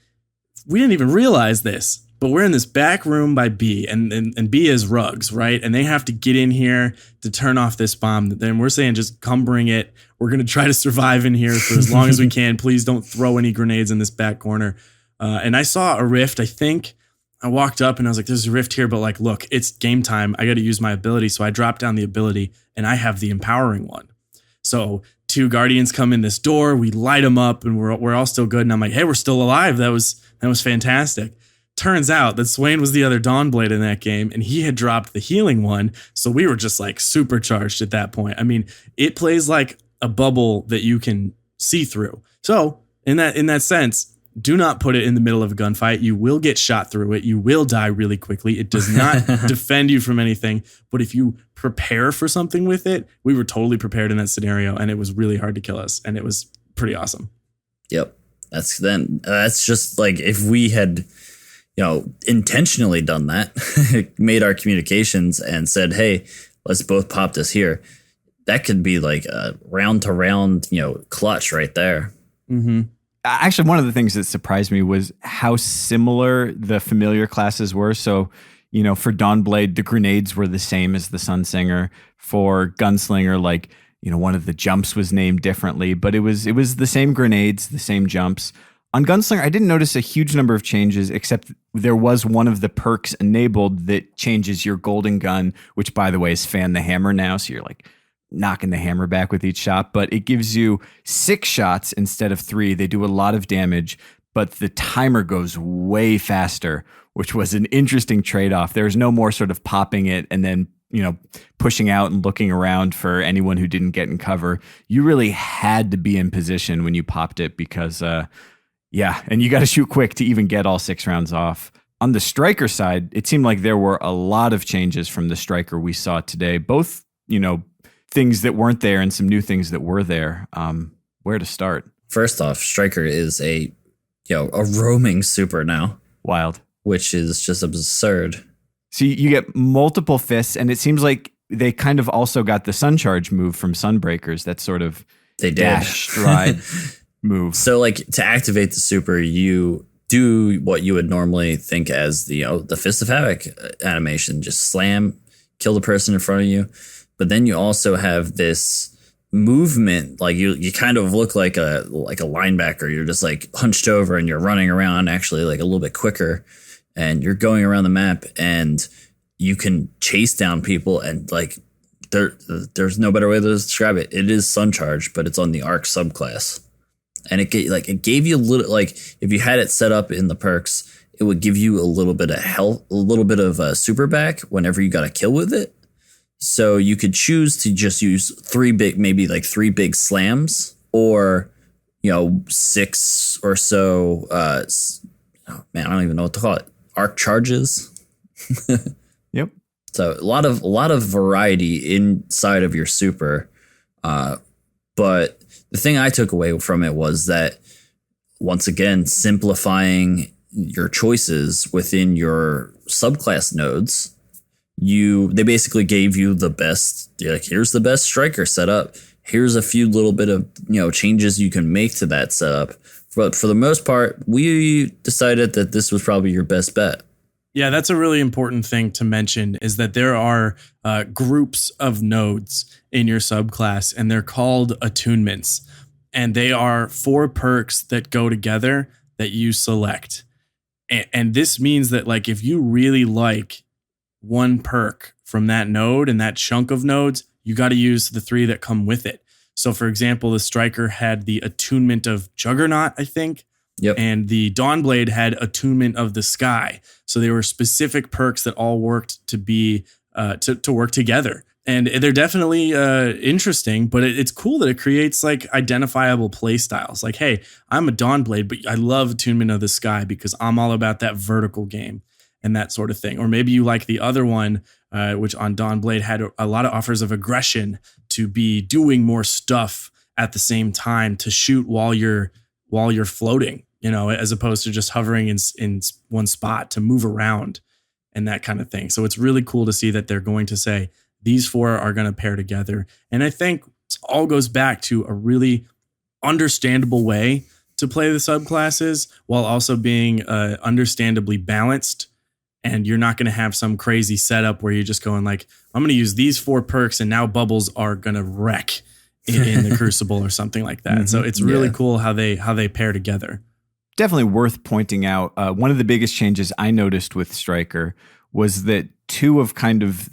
we didn't even realize this. But we're in this back room by B, and B is Rugs, right? And they have to get in here to turn off this bomb. Then we're saying, just come bring it. We're going to try to survive in here for as long as we can. Please don't throw any grenades in this back corner. And I saw a rift. I think I walked up and I was like, there's a rift here, but like, look, it's game time. I got to use my ability. So I dropped down the ability and I have the empowering one. So 2 Guardians come in this door. We light them up and we're all still good. And I'm like, hey, we're still alive. That was fantastic. Turns out that Swain was the other Dawnblade in that game, and he had dropped the healing one, so we were just like supercharged at that point. I mean, it plays like a bubble that you can see through. So in that sense, do not put it in the middle of a gunfight. You will get shot through it. You will die really quickly. It does not defend you from anything. But if you prepare for something with it, we were totally prepared in that scenario, and it was really hard to kill us, and it was pretty awesome. Yep. That's just like if we had, intentionally done that, made our communications and said, hey, let's both pop this here. That could be like a round to round, clutch right there. Mm-hmm. Actually, one of the things that surprised me was how similar the familiar classes were. So, for Dawnblade, the grenades were the same as the Sunsinger. For Gunslinger, like, one of the jumps was named differently, but it was the same grenades, the same jumps. On Gunslinger, I didn't notice a huge number of changes, except there was one of the perks enabled that changes your golden gun, which, by the way, is fan the hammer now. So you're like knocking the hammer back with each shot, but it gives you 6 shots instead of 3. They do a lot of damage, but the timer goes way faster, which was an interesting trade-off. There's no more sort of popping it and then, pushing out and looking around for anyone who didn't get in cover. You really had to be in position when you popped it because, and you got to shoot quick to even get all 6 rounds off. On the Striker side, it seemed like there were a lot of changes from the Striker we saw today, both, things that weren't there and some new things that were there. Where to start? First off, Striker is a roaming super now. Wild. Which is just absurd. So you get multiple fists, and it seems like they kind of also got the Sun Charge move from Sunbreakers. That sort of dash stride move. So like to activate the super, you do what you would normally think as the Fist of Havoc animation. Just slam, kill the person in front of you. But then you also have this movement, like you kind of look like a linebacker. You're just like hunched over and you're running around actually like a little bit quicker, and you're going around the map and you can chase down people, and like there's no better way to describe it. It is Sun Charge, but it's on the Arc subclass. And it gave you a little, like if you had it set up in the perks, it would give you a little bit of health, a little bit of super back whenever you got a kill with it. So you could choose to just use 3 big slams, or 6 or so. I don't even know what to call it. Arc charges. Yep. So a lot of variety inside of your super, but the thing I took away from it was that, once again, simplifying your choices within your subclass nodes. They basically gave you the best, like, here's the best Striker setup. Here's a few little bit of, changes you can make to that setup. But for the most part, we decided that this was probably your best bet. Yeah, that's a really important thing to mention, is that there are groups of nodes in your subclass, and they're called attunements. And they are 4 perks that go together that you select. And this means that like if you really like one perk from that node and that chunk of nodes, you got to use the 3 that come with it. So for example, the Striker had the attunement of Juggernaut, I think. Yep. And the Dawnblade had attunement of the Sky. So they were specific perks that all worked to be to work together. And they're definitely interesting, but it's cool that it creates like identifiable play styles. Like, hey, I'm a Dawnblade, but I love Attunement of the Sky because I'm all about that vertical game and that sort of thing. Or maybe you like the other one, which on Dawnblade had a lot of offers of aggression to be doing more stuff at the same time to shoot while you're floating, you know, as opposed to just hovering in one spot to move around and that kind of thing. So it's really cool to see that they're going to say these 4 are going to pair together. And I think it all goes back to a really understandable way to play the subclasses while also being understandably balanced. And you're not going to have some crazy setup where you're just going like, I'm going to use these 4 perks and now bubbles are going to wreck in the Crucible or something like that. Mm-hmm. So it's really cool how they pair together. Definitely worth pointing out. One of the biggest changes I noticed with Striker was that 2 of kind of,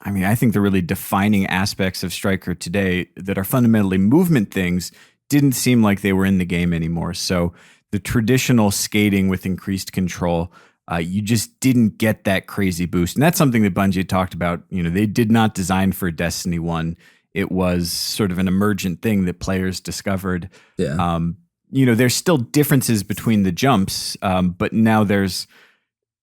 I mean, I think the really defining aspects of Striker today that are fundamentally movement things didn't seem like they were in the game anymore. So the traditional skating with increased control, you just didn't get that crazy boost. And that's something that Bungie talked about. You know, they did not design for Destiny 1. It was sort of an emergent thing that players discovered. Yeah. You know, there's still differences between the jumps, but now there's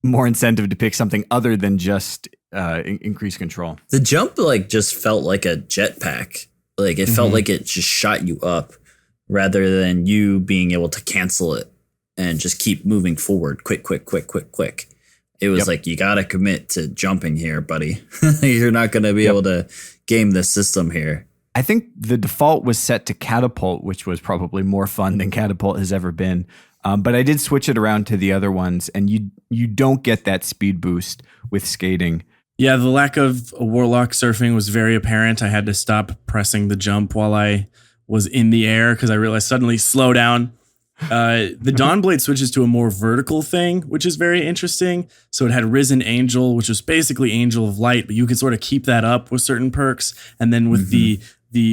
more incentive to pick something other than just increased control. The jump like just felt like a jetpack. Like it felt like it just shot you up rather than you being able to cancel it and just keep moving forward. Quick. It was like, you got to commit to jumping here, buddy. You're not going to be able to game the system here. I think the default was set to Catapult, which was probably more fun than Catapult has ever been. But I did switch it around to the other ones, and you don't get that speed boost with skating. Yeah, the lack of Warlock surfing was very apparent. I had to stop pressing the jump while I was in the air because I realized suddenly slow down. The Dawnblade switches to a more vertical thing, which is very interesting. So it had Risen Angel, which was basically Angel of Light, but you could sort of keep that up with certain perks. And then with the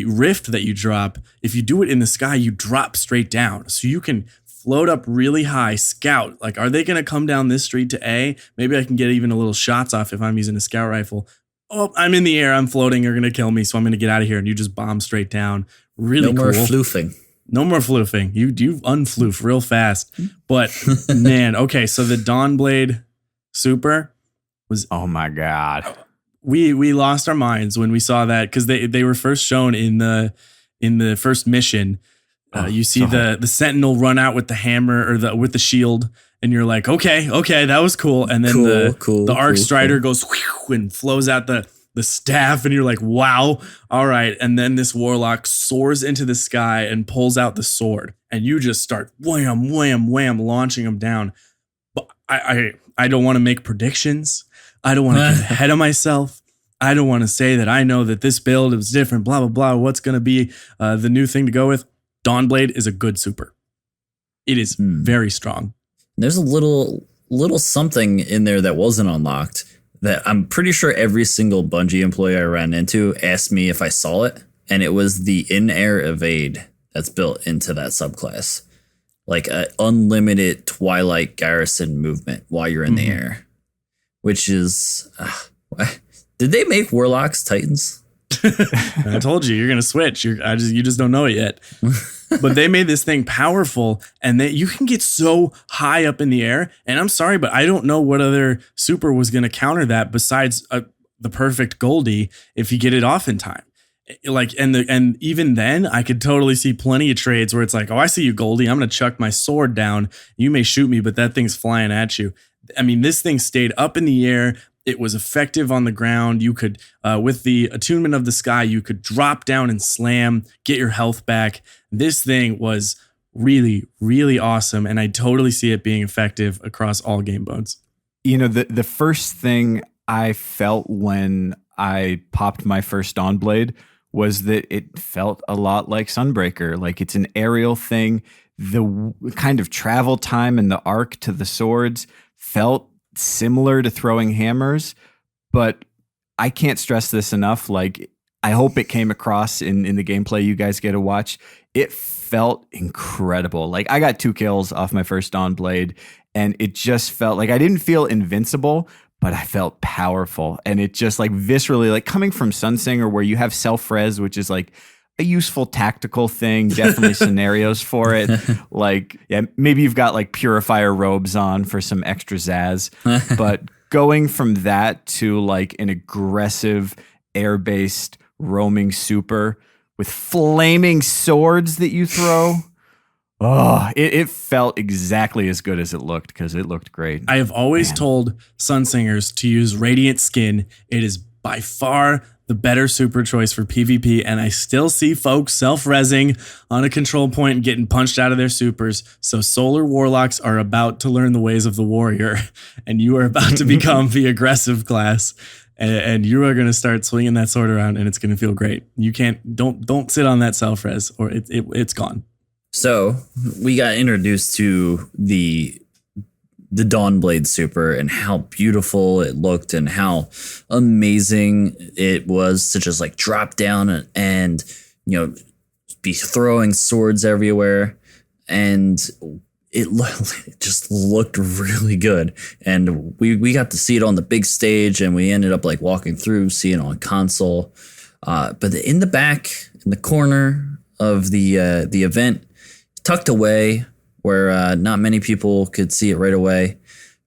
Rift that you drop, if you do it in the sky, you drop straight down. So you can float up really high, scout. Like, are they going to come down this street to A? Maybe I can get even a little shots off if I'm using a scout rifle. Oh, I'm in the air. I'm floating. You're going to kill me. So I'm going to get out of here. And you just bomb straight down. Really cool. No more floofing. No more floofing. You unfloof real fast. But man, okay. So the Dawnblade Super was, oh my God. We lost our minds when we saw that because they were first shown in the first mission. You see the Sentinel run out with the hammer or with the shield, and you're like, okay, that was cool. And then the Arc Strider goes whew, and flows out the staff, and you're like, wow, all right. And then this Warlock soars into the sky and pulls out the sword, and you just start wham, wham, wham, launching them down. But I don't want to make predictions. I don't want to get ahead of myself. I don't want to say that I know that this build is different, blah, blah, blah. What's going to be the new thing to go with? Dawnblade is a good super. It is very strong. There's a little something in there that wasn't unlocked that I'm pretty sure every single Bungie employee I ran into asked me if I saw it. And it was the in-air evade that's built into that subclass. Like an unlimited Twilight Garrison movement while you're in the air. Which is... did they make Warlocks Titans? I told you, you're going to switch. You just don't know it yet. But they made this thing powerful, and you can get so high up in the air. And I'm sorry, but I don't know what other super was going to counter that besides the perfect Goldie if you get it off in time. Like, and even then, I could totally see plenty of trades where it's like, oh, I see you, Goldie. I'm going to chuck my sword down. You may shoot me, but that thing's flying at you. I mean, this thing stayed up in the air. It was effective on the ground. You could, with the attunement of the sky, you could drop down and slam, get your health back. This thing was really, really awesome. And I totally see it being effective across all game modes. You know, the first thing I felt when I popped my first Dawnblade was that it felt a lot like Sunbreaker. Like, it's an aerial thing kind of travel time and the arc to the swords felt similar to throwing hammers, but I can't stress this enough. Like, I hope it came across in the gameplay you guys get to watch. It felt incredible. Like, I got 2 kills off my first Dawn Blade, and it just felt like I didn't feel invincible, but I felt powerful. And it just like viscerally, like coming from Sunsinger, where you have self-res, which is like a useful tactical thing, definitely scenarios for it. Like, yeah, maybe you've got like purifier robes on for some extra zazz, but going from that to like an aggressive air-based roaming super with flaming swords that you throw. Oh, it felt exactly as good as it looked, because it looked great. I have always told Sunsingers to use Radiant Skin. It is by far the better super choice for PvP, and I still see folks self-rezzing on a control point and getting punched out of their supers. So Solar Warlocks are about to learn the ways of the warrior, and you are about to become the aggressive class, and you are going to start swinging that sword around, and it's going to feel great. You don't sit on that self-res, or it's gone. So we got introduced to the Dawnblade super and how beautiful it looked and how amazing it was to just like drop down and you know, be throwing swords everywhere. And it just looked really good. And we got to see it on the big stage, and we ended up like walking through, seeing it on console. But in the back, in the corner of the event, tucked away where not many people could see it right away,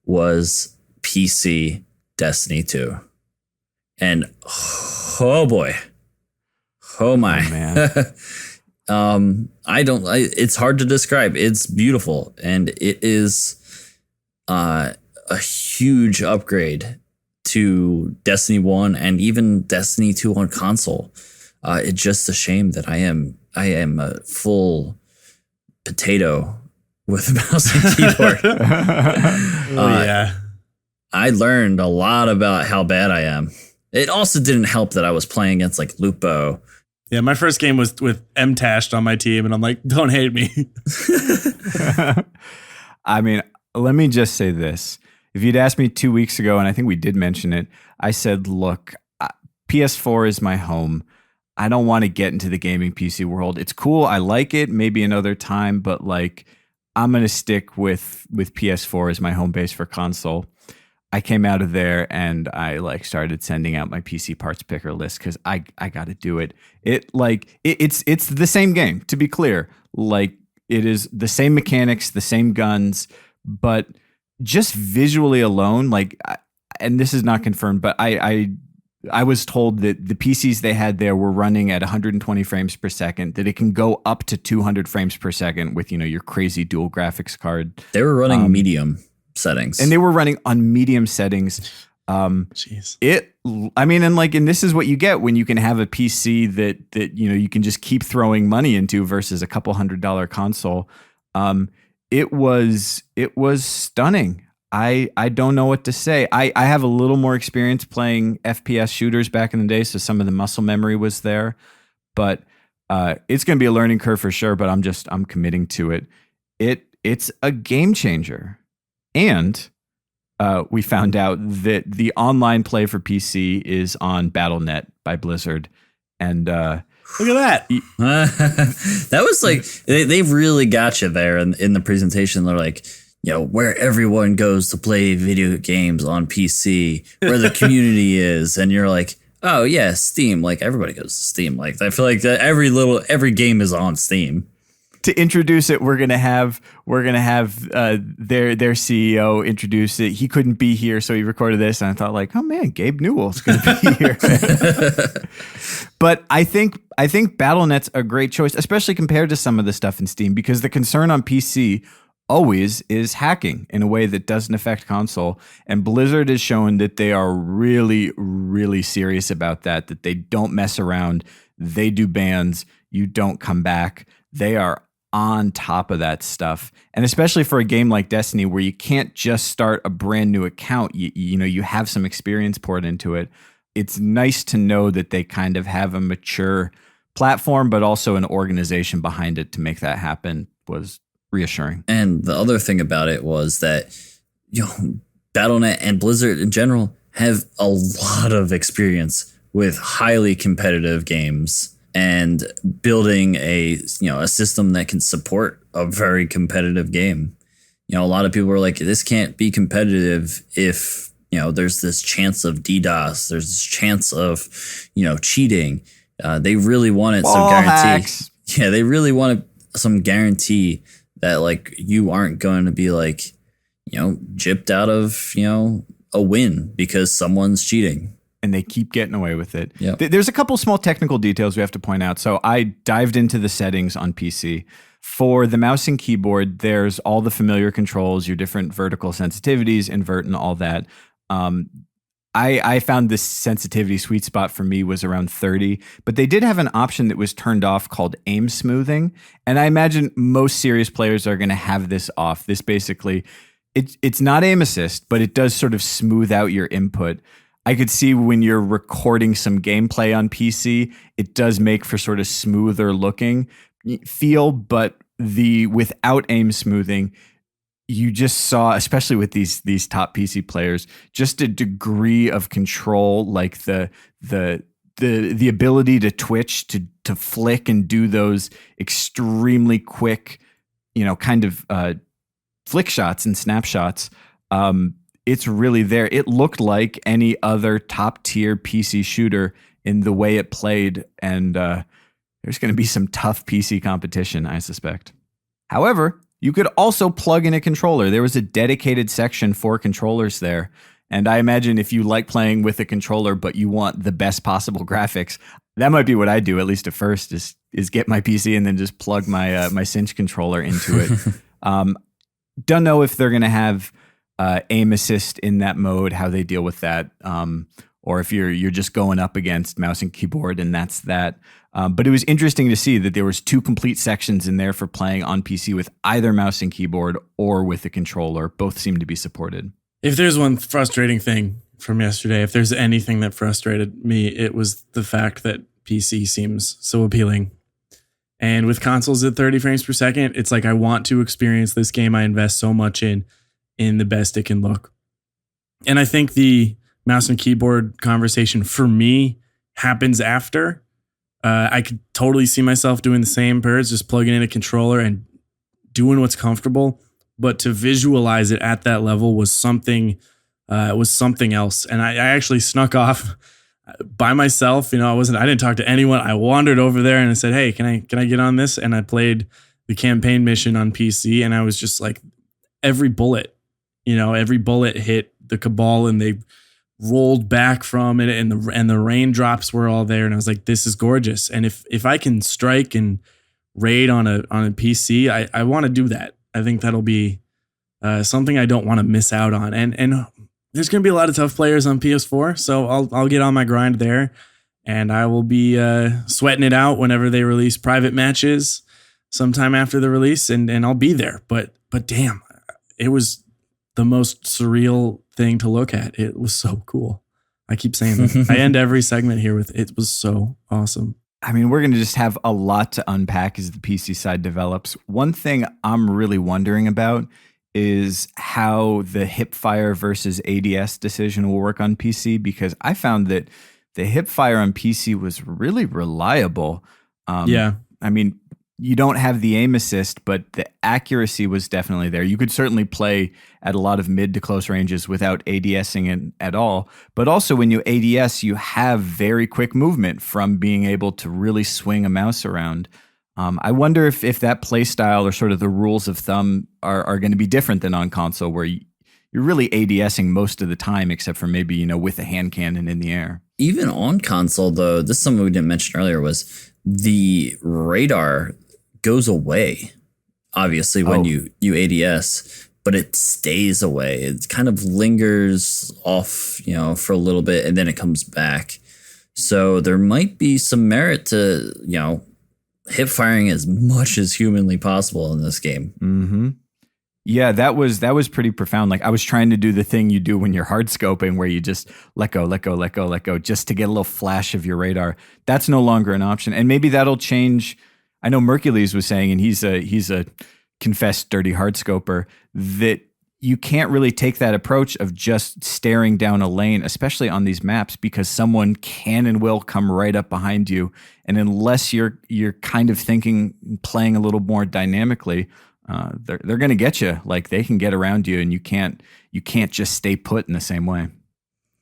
was PC Destiny 2. And oh boy. Oh my. Oh, man. It's hard to describe. It's beautiful, and it is a huge upgrade to Destiny 1 and even Destiny 2 on console. It's just a shame that I am a full potato with a mouse and keyboard. Yeah. I learned a lot about how bad I am. It also didn't help that I was playing against like Lupo. Yeah, my first game was with M-Tashed on my team, and I'm like, don't hate me. I mean, let me just say this. If you'd asked me 2 weeks ago, and I think we did mention it, I said, look, PS4 is my home. I don't want to get into the gaming PC world. It's cool. I like it. Maybe another time, but like, I'm going to stick with PS4 as my home base for console. I came out of there and I like started sending out my PC parts picker list because I got to do it. It's the same game, to be clear. Like, it is the same mechanics, the same guns, but just visually alone, like, and this is not confirmed, but I was told that the PCs they had there were running at 120 frames per second, that it can go up to 200 frames per second with, you know, your crazy dual graphics card. They were running medium settings. And they were running on medium settings. Jeez. And this is what you get when you can have a PC that you know, you can just keep throwing money into versus a couple $100 console. It was stunning. I don't know what to say. I have a little more experience playing FPS shooters back in the day, so some of the muscle memory was there. But it's going to be a learning curve for sure, but I'm committing to it. It's a game changer. And we found out that the online play for PC is on Battle.net by Blizzard. And look at that. That was like, they really got you there in the presentation. They're like, you know, where everyone goes to play video games on PC, where the community is. And you're like, oh yeah, Steam. Like, everybody goes to Steam. Like, I feel like that every game is on Steam. To introduce it, we're gonna have their CEO introduce it. He couldn't be here, so he recorded this, and I thought, like, oh man, Gabe Newell's gonna be here. But I think Battle.net's a great choice, especially compared to some of the stuff in Steam, because the concern on PC always is hacking in a way that doesn't affect console, and Blizzard has shown that they are really, really serious about that they don't mess around. They do bans. You don't come back. They are on top of that stuff. And especially for a game like Destiny, where you can't just start a brand new account, you have some experience poured into it. It's nice to know that they kind of have a mature platform, but also an organization behind it to make that happen. Was reassuring. And the other thing about it was that, Battle.net and Blizzard in general have a lot of experience with highly competitive games and building a system that can support a very competitive game. A lot of people were like, this can't be competitive if, there's this chance of DDoS, there's this chance of, cheating. They really wanted some guarantee. Hacks. Yeah, they really wanted some guarantee that like you aren't going to be like, gypped out of, a win because someone's cheating. And they keep getting away with it. Yep. There's a couple small technical details we have to point out. So I dived into the settings on PC. For the mouse and keyboard, there's all the familiar controls, your different vertical sensitivities, invert and all that. I found this sensitivity sweet spot for me was around 30, but they did have an option that was turned off called aim smoothing. And I imagine most serious players are going to have this off. This basically, it's not aim assist, but it does sort of smooth out your input. I could see when you're recording some gameplay on PC, it does make for sort of smoother looking feel, but without aim smoothing, you just saw, especially with these top PC players, just a degree of control, like the ability to twitch, to flick and do those extremely quick, kind of flick shots and snapshots. It's really there. It looked like any other top tier PC shooter in the way it played, and there's going to be some tough PC competition, I suspect. However, you could also plug in a controller. There was a dedicated section for controllers there. And I imagine if you like playing with a controller, but you want the best possible graphics, that might be what I do, at least at first, is get my PC and then just plug my Cinch controller into it. Don't know if they're going to have aim assist in that mode, how they deal with that, or if you're just going up against mouse and keyboard and that's that. But it was interesting to see that there was 2 complete sections in there for playing on PC with either mouse and keyboard or with a controller. Both seem to be supported. If there's one frustrating thing from yesterday, if there's anything that frustrated me, it was the fact that PC seems so appealing. And with consoles at 30 frames per second, it's like I want to experience this game I invest so much in the best it can look. And I think the mouse and keyboard conversation for me happens after. I could totally see myself doing the same birds, just plugging in a controller and doing what's comfortable. But to visualize it at that level was something else. And I actually snuck off by myself. I didn't talk to anyone. I wandered over there and I said, hey, can I get on this? And I played the campaign mission on PC, and I was just like, every bullet hit the Cabal and they rolled back from it, and the raindrops were all there, and I was like, this is gorgeous. And if I can strike and raid on a PC, I want to do that. I think that'll be something I don't want to miss out on. And there's going to be a lot of tough players on PS4, so I'll get on my grind there, and I will be sweating it out whenever they release private matches sometime after the release, and I'll be there. But damn, it was the most surreal thing to look at. It was so cool. I keep saying that. I end every segment here with it was so awesome. I mean, we're going to just have a lot to unpack as the PC side develops. One thing I'm really wondering about is how the hipfire versus ADS decision will work on PC, because I found that the hipfire on PC was really reliable. Yeah. I mean, you don't have the aim assist, but the accuracy was definitely there. You could certainly play at a lot of mid to close ranges without ADSing it at all. But also when you ADS, you have very quick movement from being able to really swing a mouse around. I wonder if that play style or sort of the rules of thumb are going to be different than on console, where you're really ADSing most of the time, except for maybe, with a hand cannon in the air. Even on console, though, this is something we didn't mention earlier, was the radar goes away, obviously, when you ADS, but it stays away. It kind of lingers off, for a little bit, and then it comes back. So there might be some merit to, hip firing as much as humanly possible in this game. Mm-hmm. Yeah, that was pretty profound. Like, I was trying to do the thing you do when you're hard scoping, where you just let go, just to get a little flash of your radar. That's no longer an option. And maybe that'll change. I know Mercules was saying, and he's a confess, dirty hardscoper, that you can't really take that approach of just staring down a lane, especially on these maps, because someone can and will come right up behind you. And unless you're kind of thinking, playing a little more dynamically, they're going to get you. Like, they can get around you, and you can't just stay put in the same way.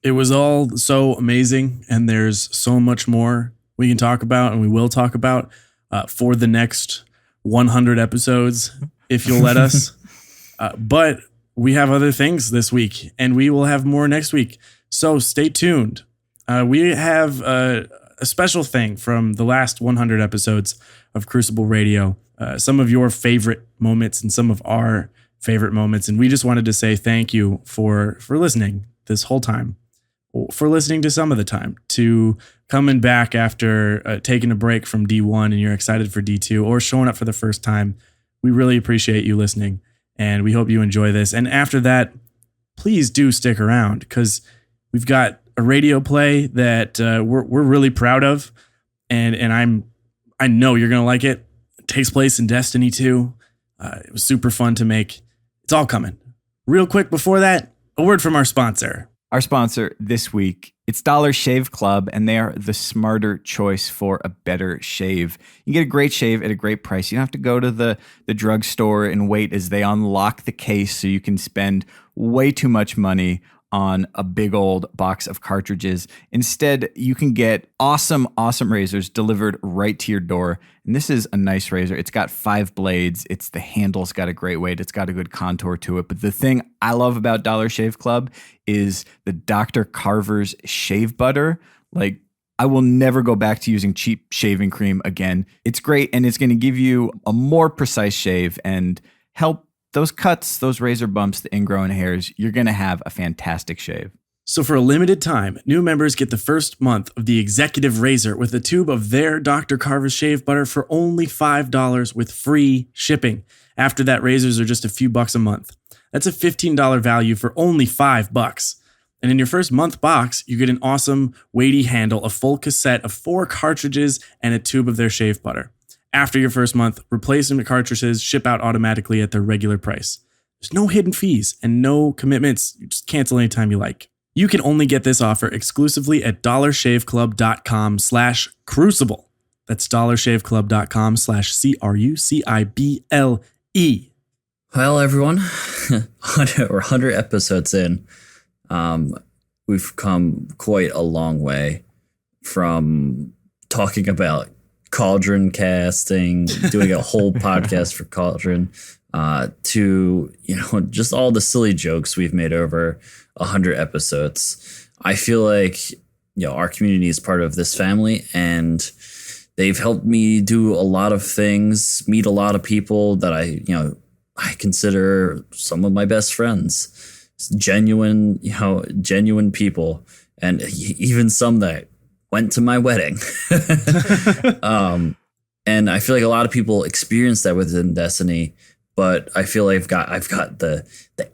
It was all so amazing, and there's so much more we can talk about, and we will talk about for the next 100 episodes, if you'll let us. But we have other things this week, and we will have more next week. So stay tuned. We have a special thing from the last 100 episodes of Crucible Radio. Some of your favorite moments and some of our favorite moments. And we just wanted to say thank you for listening this whole time, for listening to some of the time, to coming back after taking a break from D1 and you're excited for D2, or showing up for the first time. We really appreciate you listening, and we hope you enjoy this. And after that, please do stick around, because we've got a radio play that we're really proud of, and I know you're gonna like it. It takes place in Destiny 2. It was super fun to make. It's all coming. Real quick before that, a word from our sponsor. Our sponsor this week, it's Dollar Shave Club, and they are the smarter choice for a better shave. You get a great shave at a great price. You don't have to go to the drugstore and wait as they unlock the case so you can spend way too much money on a big old box of cartridges. Instead, you can get awesome razors delivered right to your door. And this is a nice razor. It's got 5 blades. The handle's got a great weight. It's got a good contour to it. But the thing I love about Dollar Shave Club is the Dr. Carver's shave butter. Like, I will never go back to using cheap shaving cream again. It's great, and it's going to give you a more precise shave and help those cuts, those razor bumps, the ingrown hairs. You're going to have a fantastic shave. So for a limited time, new members get the first month of the Executive Razor with a tube of their Dr. Carver's shave butter for only $5 with free shipping. After that, razors are just a few bucks a month. That's a $15 value for only $5. And in your first month box, you get an awesome weighty handle, a full cassette of 4 cartridges, and a tube of their shave butter. After your first month, replacement cartridges ship out automatically at their regular price. There's no hidden fees and no commitments. You just cancel anytime you like. You can only get this offer exclusively at dollarshaveclub.com/crucible. That's dollarshaveclub.com/CRUCIBLE. Well, everyone, we're 100 episodes in. We've come quite a long way from talking about Cauldron casting, doing a whole podcast for Cauldron, to, just all the silly jokes we've made over 100 episodes. I feel like, our community is part of this family, and they've helped me do a lot of things, meet a lot of people that I consider some of my best friends, genuine people, and even some that went to my wedding. And I feel like a lot of people experience that within Destiny, but I feel like I've got the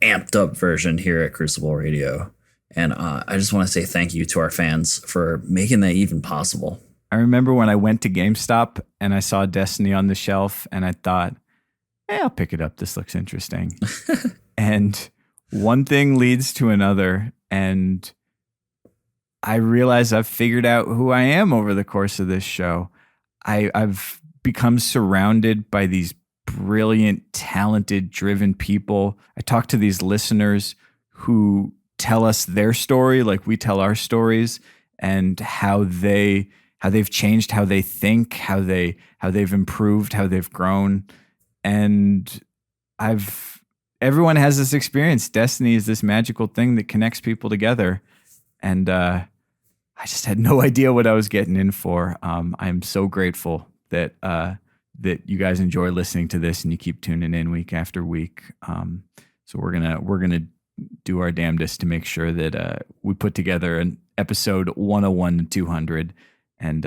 amped up version here at Crucible Radio. And I just want to say thank you to our fans for making that even possible. I remember when I went to GameStop and I saw Destiny on the shelf, and I thought, hey, I'll pick it up. This looks interesting. And one thing leads to another, and I realize I've figured out who I am over the course of this show. I've become surrounded by these brilliant, talented, driven people. I talk to these listeners who tell us their story like we tell our stories, and how they've changed how they think, how they've improved, how they've grown. And everyone has this experience. Destiny is this magical thing that connects people together. And I just had no idea what I was getting in for. I'm so grateful that you guys enjoy listening to this and you keep tuning in week after week. So we're gonna do our damnedest to make sure that we put together an episode 101 to 200 and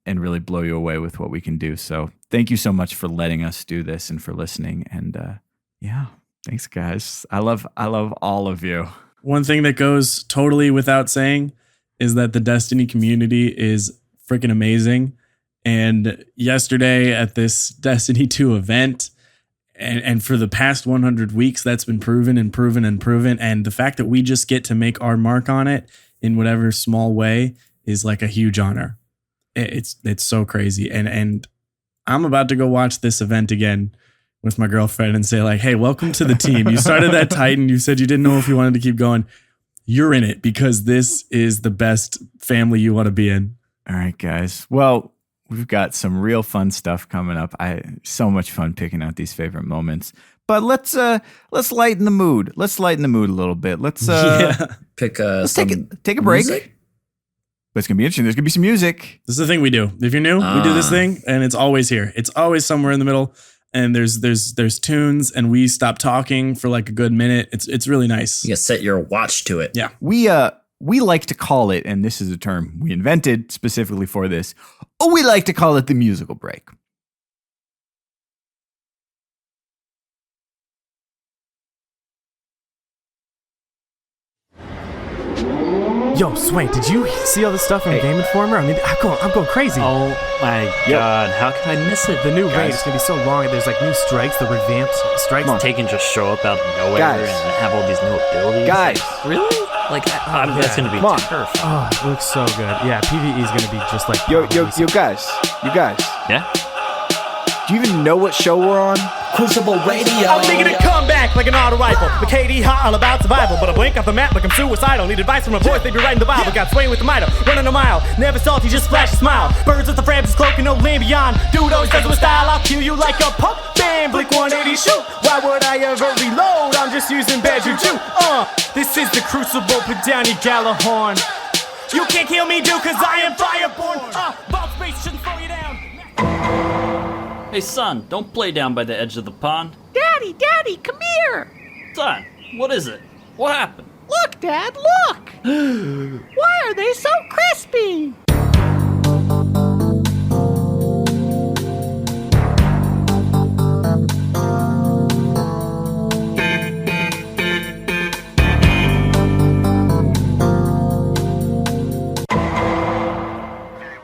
really blow you away with what we can do. So thank you so much for letting us do this and for listening. And thanks, guys. I love all of you. One thing that goes totally without saying is that the Destiny community is freaking amazing. And yesterday at this Destiny 2 event, And for the past 100 weeks, that's been proven and proven and proven. And the fact that we just get to make our mark on it in whatever small way is like a huge honor. It's so crazy. And I'm about to go watch this event again with my girlfriend and say like, hey, welcome to the team. You started that Titan. You said you didn't know if you wanted to keep going. You're in it because this is the best family you want to be in. All right, guys. Well, we've got some real fun stuff coming up. So much fun picking out these favorite moments. But let's lighten the mood. Let's lighten the mood a little bit. Let's take a break. Music? But it's gonna be interesting. There's gonna be some music. This is the thing we do. If you're new, we do this thing, and it's always here. It's always somewhere in the middle, and there's tunes, and we stop talking for like a good minute. It's really nice. You set your watch to it. Yeah. We like to call it, and this is a term we invented specifically for this. We like to call it the musical break. Yo, Swain, did you see all the stuff from Game Informer? I mean, I'm going crazy. Oh my God, how can I miss it? The new raid is going to be so long, and there's like new strikes, the revamped strikes. They can just show up out of nowhere and have all these new abilities. Guys. Really? Like, that's going to be terrifying. Oh, it looks so good. Yeah, PvE is going to be just like... Yo, guys. You guys. Yeah? Do you even know what show we're on? Crucible Radio. I'm thinking to come back like an auto rifle. McKady hot all about survival, but I blink off the map like I'm suicidal. Need advice from a voice, they be writing the Bible. Got Swain with the mitre, running a mile. Never salty, just flash a smile. Birds with the Francis cloak and no land beyond. Dude always does it with style, I'll kill you like a pump. Bam, Blink 180 shoot. Why would I ever reload? I'm just using bad juju. This is the Crucible, put down your Galahorn. You can't kill me, dude, cause I am fireborn. Vault space shouldn't slow you down. Hey, son, don't play down by the edge of the pond. Daddy, come here! Son, what is it? What happened? Look, Dad, look! Why are they so crispy?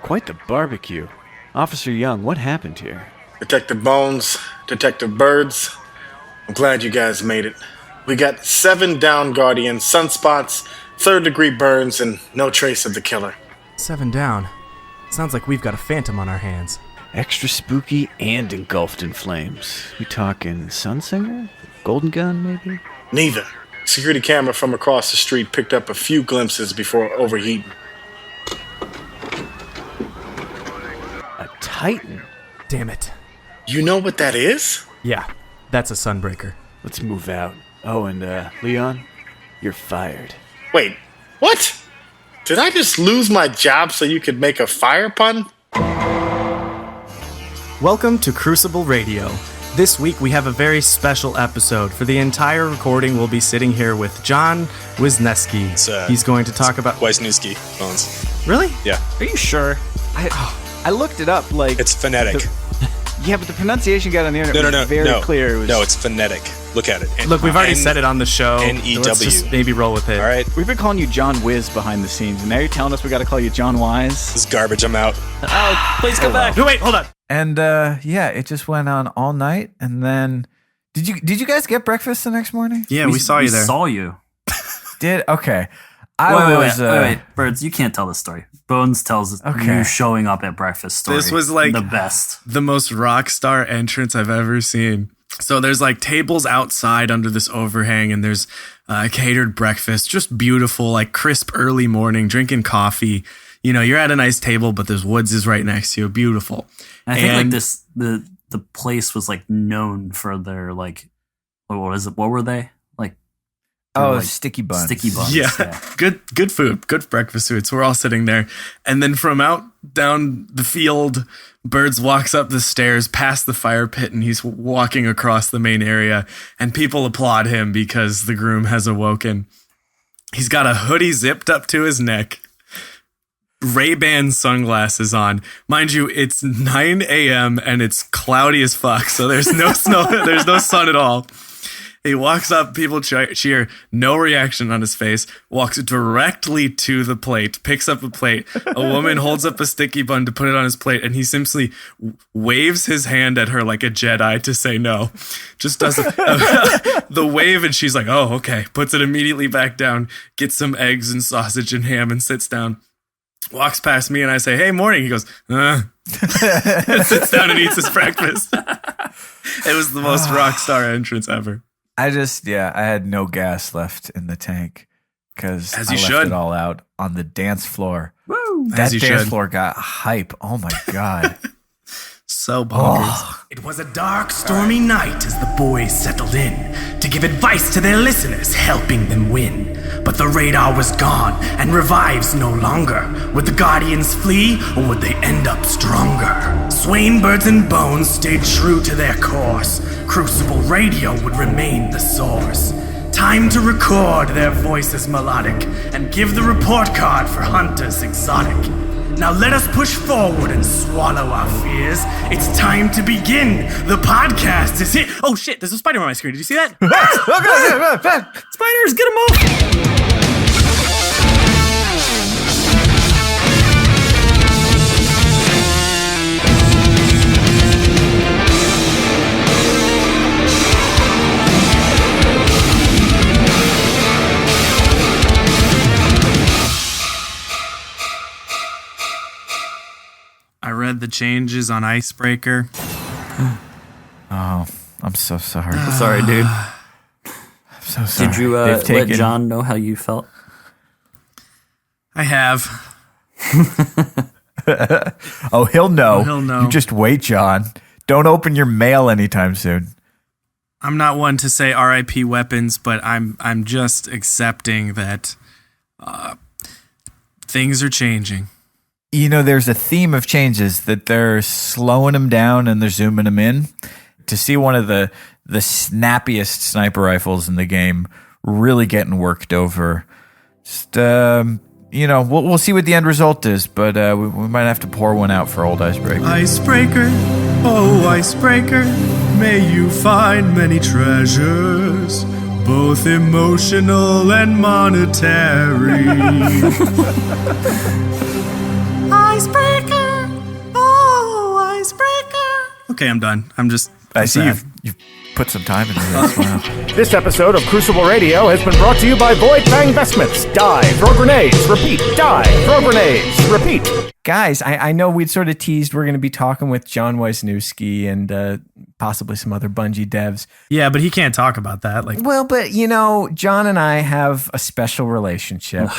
Quite the barbecue. Officer Young, what happened here? Detective Bones, Detective Birds, I'm glad you guys made it. We got 7 down Guardians, sunspots, 3rd-degree burns, and no trace of the killer. 7 down. Sounds like we've got a phantom on our hands. Extra spooky and engulfed in flames. We talking Sunsinger? Golden Gun, maybe? Neither. Security camera from across the street picked up a few glimpses before overheating. A Titan? Damn it. You know what that is? Yeah, that's a sunbreaker. Let's move out. Oh, and Leon, you're fired. Wait, what? Did I just lose my job so you could make a fire pun? Welcome to Crucible Radio. This week we have a very special episode. For the entire recording, we'll be sitting here with John Wisniewski. He's going to talk about... Wisniewski, Bones. Really? Yeah. Are you sure? I looked it up, like... It's phonetic. Yeah, but the pronunciation got on the internet was very clear. No, it's phonetic. Look at it. Look, we've already said it on the show. N-E-W. Let's just maybe roll with it. All right. We've been calling you John Wiz behind the scenes, and now you're telling us we got to call you John Wise? This is garbage. I'm out. Oh, please come back. No, wait, hold on. And yeah, it just went on all night, and then did you guys get breakfast the next morning? Yeah, we saw you there. We saw you. Did okay. Wait, Birds, you can't tell this story. Bones tells you showing up at breakfast story. This was like the best. The most rock star entrance I've ever seen. So there's like tables outside under this overhang, and there's catered breakfast, just beautiful, like crisp early morning, drinking coffee. You know, you're at a nice table, but there's woods is right next to you. Beautiful. I think like this, the place was like known for their like, what was it? What were they? Like sticky buns. Sticky buns. Yeah. Good food, good breakfast food. So we're all sitting there. And then from out down the field, Birds walks up the stairs past the fire pit, and he's walking across the main area, and people applaud him because the groom has awoken. He's got a hoodie zipped up to his neck, Ray-Ban sunglasses on. Mind you, it's 9 a.m. and it's cloudy as fuck, so there's no snow, there's no sun at all. He walks up, people cheer, no reaction on his face, walks directly to the plate, picks up a plate. A woman holds up a sticky bun to put it on his plate, and he simply waves his hand at her like a Jedi to say no. Just does the wave, and she's like, oh, okay. Puts it immediately back down, gets some eggs and sausage and ham, and sits down. Walks past me, and I say, hey, morning. He goes, and sits down and eats his breakfast. It was the most rock star entrance ever. I had no gas left in the tank because I left it all out on the dance floor. Woo! That dance floor got hype. Oh my God. So bonkers. Oh. It was a dark, stormy night as the boys settled in to give advice to their listeners, helping them win. But the radar was gone and revives no longer. Would the Guardians flee or would they end up stronger? Swain, Birds, and Bones stayed true to their course. Crucible Radio would remain the source. Time to record their voices melodic and give the report card for Hunters Exotic. Now let us push forward and swallow our fears. It's time to begin. The podcast is here. Oh shit, there's a spider on my screen. Did you see that? Spiders, get him off! I read the changes on Icebreaker. Oh, I'm so sorry. Sorry, dude. I'm so sorry. Did you let John know how you felt? I have. Oh, he'll know. He'll know. You just wait, John. Don't open your mail anytime soon. I'm not one to say RIP weapons, but I'm just accepting that things are changing. You know, there's a theme of changes that they're slowing them down and they're zooming them in. To see one of the snappiest sniper rifles in the game really getting worked over. Just, we'll see what the end result is, but we might have to pour one out for old Icebreaker. Icebreaker, oh Icebreaker, may you find many treasures, both emotional and monetary. Icebreaker, oh Icebreaker. Okay, I'm done. I see you've put some time into this. Wow. This episode of Crucible Radio has been brought to you by Void Fang Investments. Die, throw grenades, repeat. Die, throw grenades, repeat. Guys, I know we'd sort of teased we're going to be talking with John Wisniewski and possibly some other Bungie devs. Yeah, but he can't talk about that. Well, but John and I have a special relationship.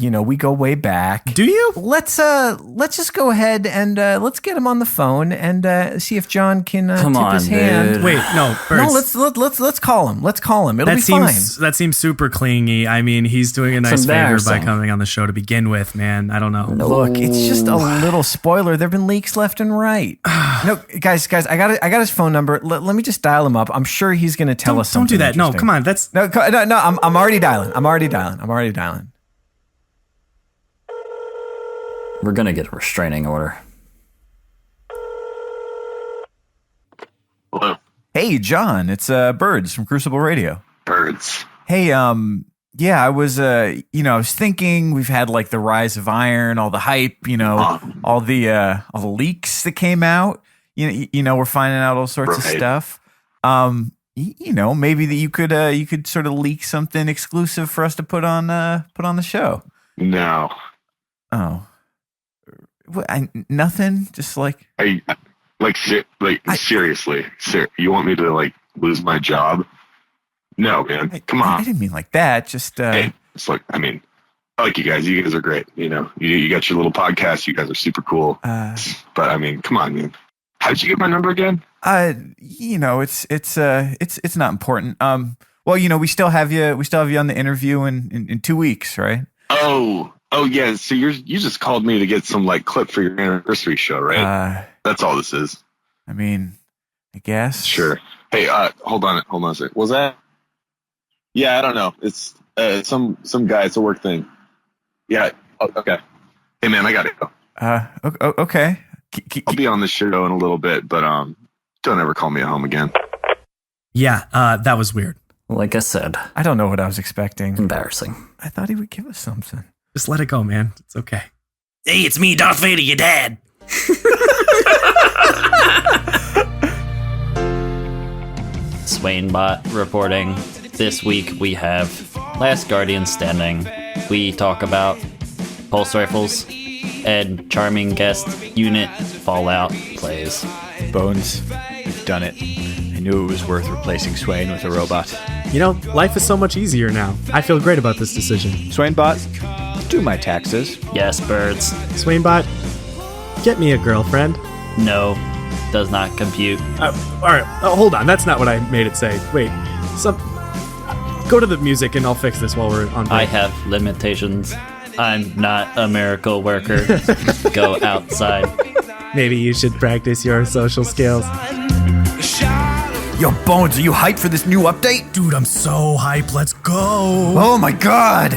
We go way back. Do you? Let's just go ahead and let's get him on the phone and see if John can tip his hand. Dude. Wait, no, Birds. No, let's call him. Let's call him. It'll be fine. That seems super clingy. I mean, he's doing a nice favor by coming on the show to begin with, man. I don't know. Look, it's just a little spoiler. There've been leaks left and right. No, guys, I got his phone number. Let me just dial him up. I'm sure he's going to tell us something. Don't do that. No, come on. No. I'm already dialing. I'm already dialing. We're going to get a restraining order. Hello. Hey, John. It's Birds from Crucible Radio. Birds. Hey, yeah, I was thinking we've had like the rise of iron, all the hype, all the leaks that came out. We're finding out all sorts of stuff. Maybe that you could sort of leak something exclusive for us to put on the show. No. Oh. Nothing. Just like seriously, you want me to lose my job? No, man. Come on. I didn't mean like that. Just hey, it's I like you guys. You guys are great. You got your little podcast. You guys are super cool. But come on, man. How did you get my number again? It's not important. We still have you on the interview in 2 weeks, right? Oh yeah. So you just called me to get some clip for your anniversary show, right? That's all this is. I mean, I guess. Sure. Hey, hold on a second. Was that? Yeah, I don't know. It's some guy. It's a work thing. Yeah. Okay. Hey, man, I gotta go. Okay. I'll be on the show in a little bit, but don't ever call me at home again. Yeah, that was weird. Like I said, I don't know what I was expecting. Embarrassing. I thought he would give us something. Just let it go, man. It's okay. Hey, it's me, Darth Vader, your dad. Swainbot reporting. This week we have Last Guardian standing. We talk about pulse rifles and charming guest unit Fallout plays. Bones, you've done it. I knew it was worth replacing Swain with a robot. You know, life is so much easier now. I feel great about this decision. Swainbot, do my taxes. Yes, birds. Swainbot, get me a girlfriend. No, does not compute. All right, hold on. That's not what I made it say. Wait, go to the music and I'll fix this while we're on break. I have limitations. I'm not a miracle worker. Go outside. Maybe you should practice your social skills. Yo, Bones, are you hyped for this new update? Dude, I'm so hyped. Let's go. Oh my god.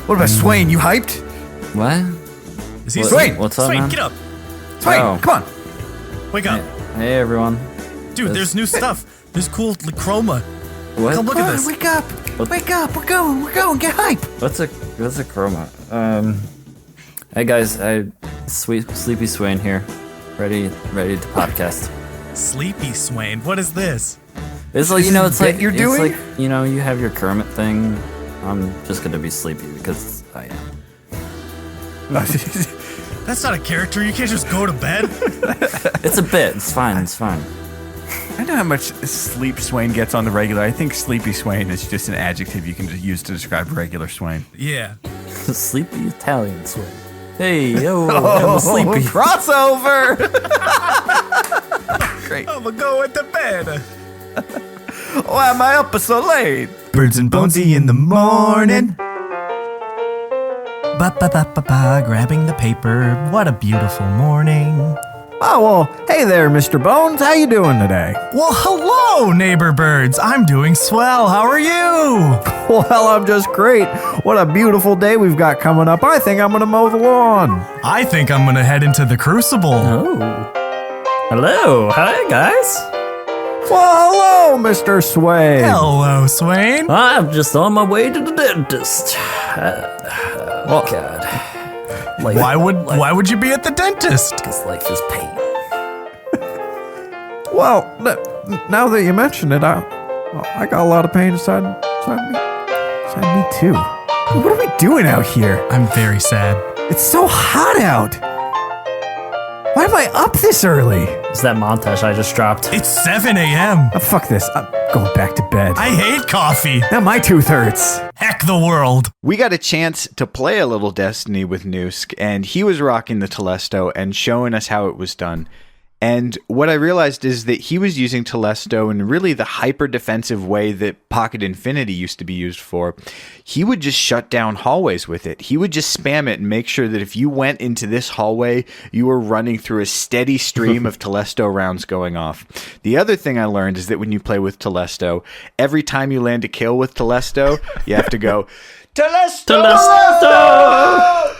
What about Swain? You hyped? What? Is he Swain? What's up, Swain, man? get up. Swain, come on. Wake up. Hey, everyone. Dude, there's new stuff. There's cool chroma. What? Come look at this. Wake up. Wake up. We're going. Get hype. What's a chroma? Hey guys, Sleepy Swain here. Ready to podcast. Sleepy Swain. What is this? It's like, you know, it's like you're doing? It's like, you know, you have your Kermit thing. I'm just gonna be sleepy because I am. That's not a character. You can't just go to bed. It's a bit. It's fine. I know how much sleep Swain gets on the regular. I think Sleepy Swain is just an adjective you can just use to describe regular Swain. Yeah. Sleepy Italian Swain. Hey, yo, I'm sleepy. Crossover! Great. I'm gonna go into bed. Why am I up so late? Birds and Bonesy in the morning. Ba-ba-ba-ba-ba, grabbing the paper. What a beautiful morning. Oh, well, hey there, Mr. Bones. How you doing today? Well, hello, neighbor birds. I'm doing swell. How are you? Well, I'm just great. What a beautiful day we've got coming up. I think I'm going to mow the lawn. I think I'm going to head into the Crucible. Oh. Hello. Hi, guys. Well, hello, Mr. Swain. Hello, Swain. I'm just on my way to the dentist. God. Why would you be at the dentist? Because life is pain. Well, now that you mention it, I got a lot of pain inside me too. What are we doing out here? I'm very sad. It's so hot out. Why am I up this early? It's that montage I just dropped. It's 7 a.m. Oh, fuck this. I'm going back to bed. I hate coffee. Now my tooth hurts. Heck the world. We got a chance to play a little Destiny with Noosk, and he was rocking the Telesto and showing us how it was done. And what I realized is that he was using Telesto in really the hyper-defensive way that Pocket Infinity used to be used for. He would just shut down hallways with it. He would just spam it and make sure that if you went into this hallway, you were running through a steady stream of Telesto rounds going off. The other thing I learned is that when you play with Telesto, every time you land a kill with Telesto, you have to go, Telesto! Telesto!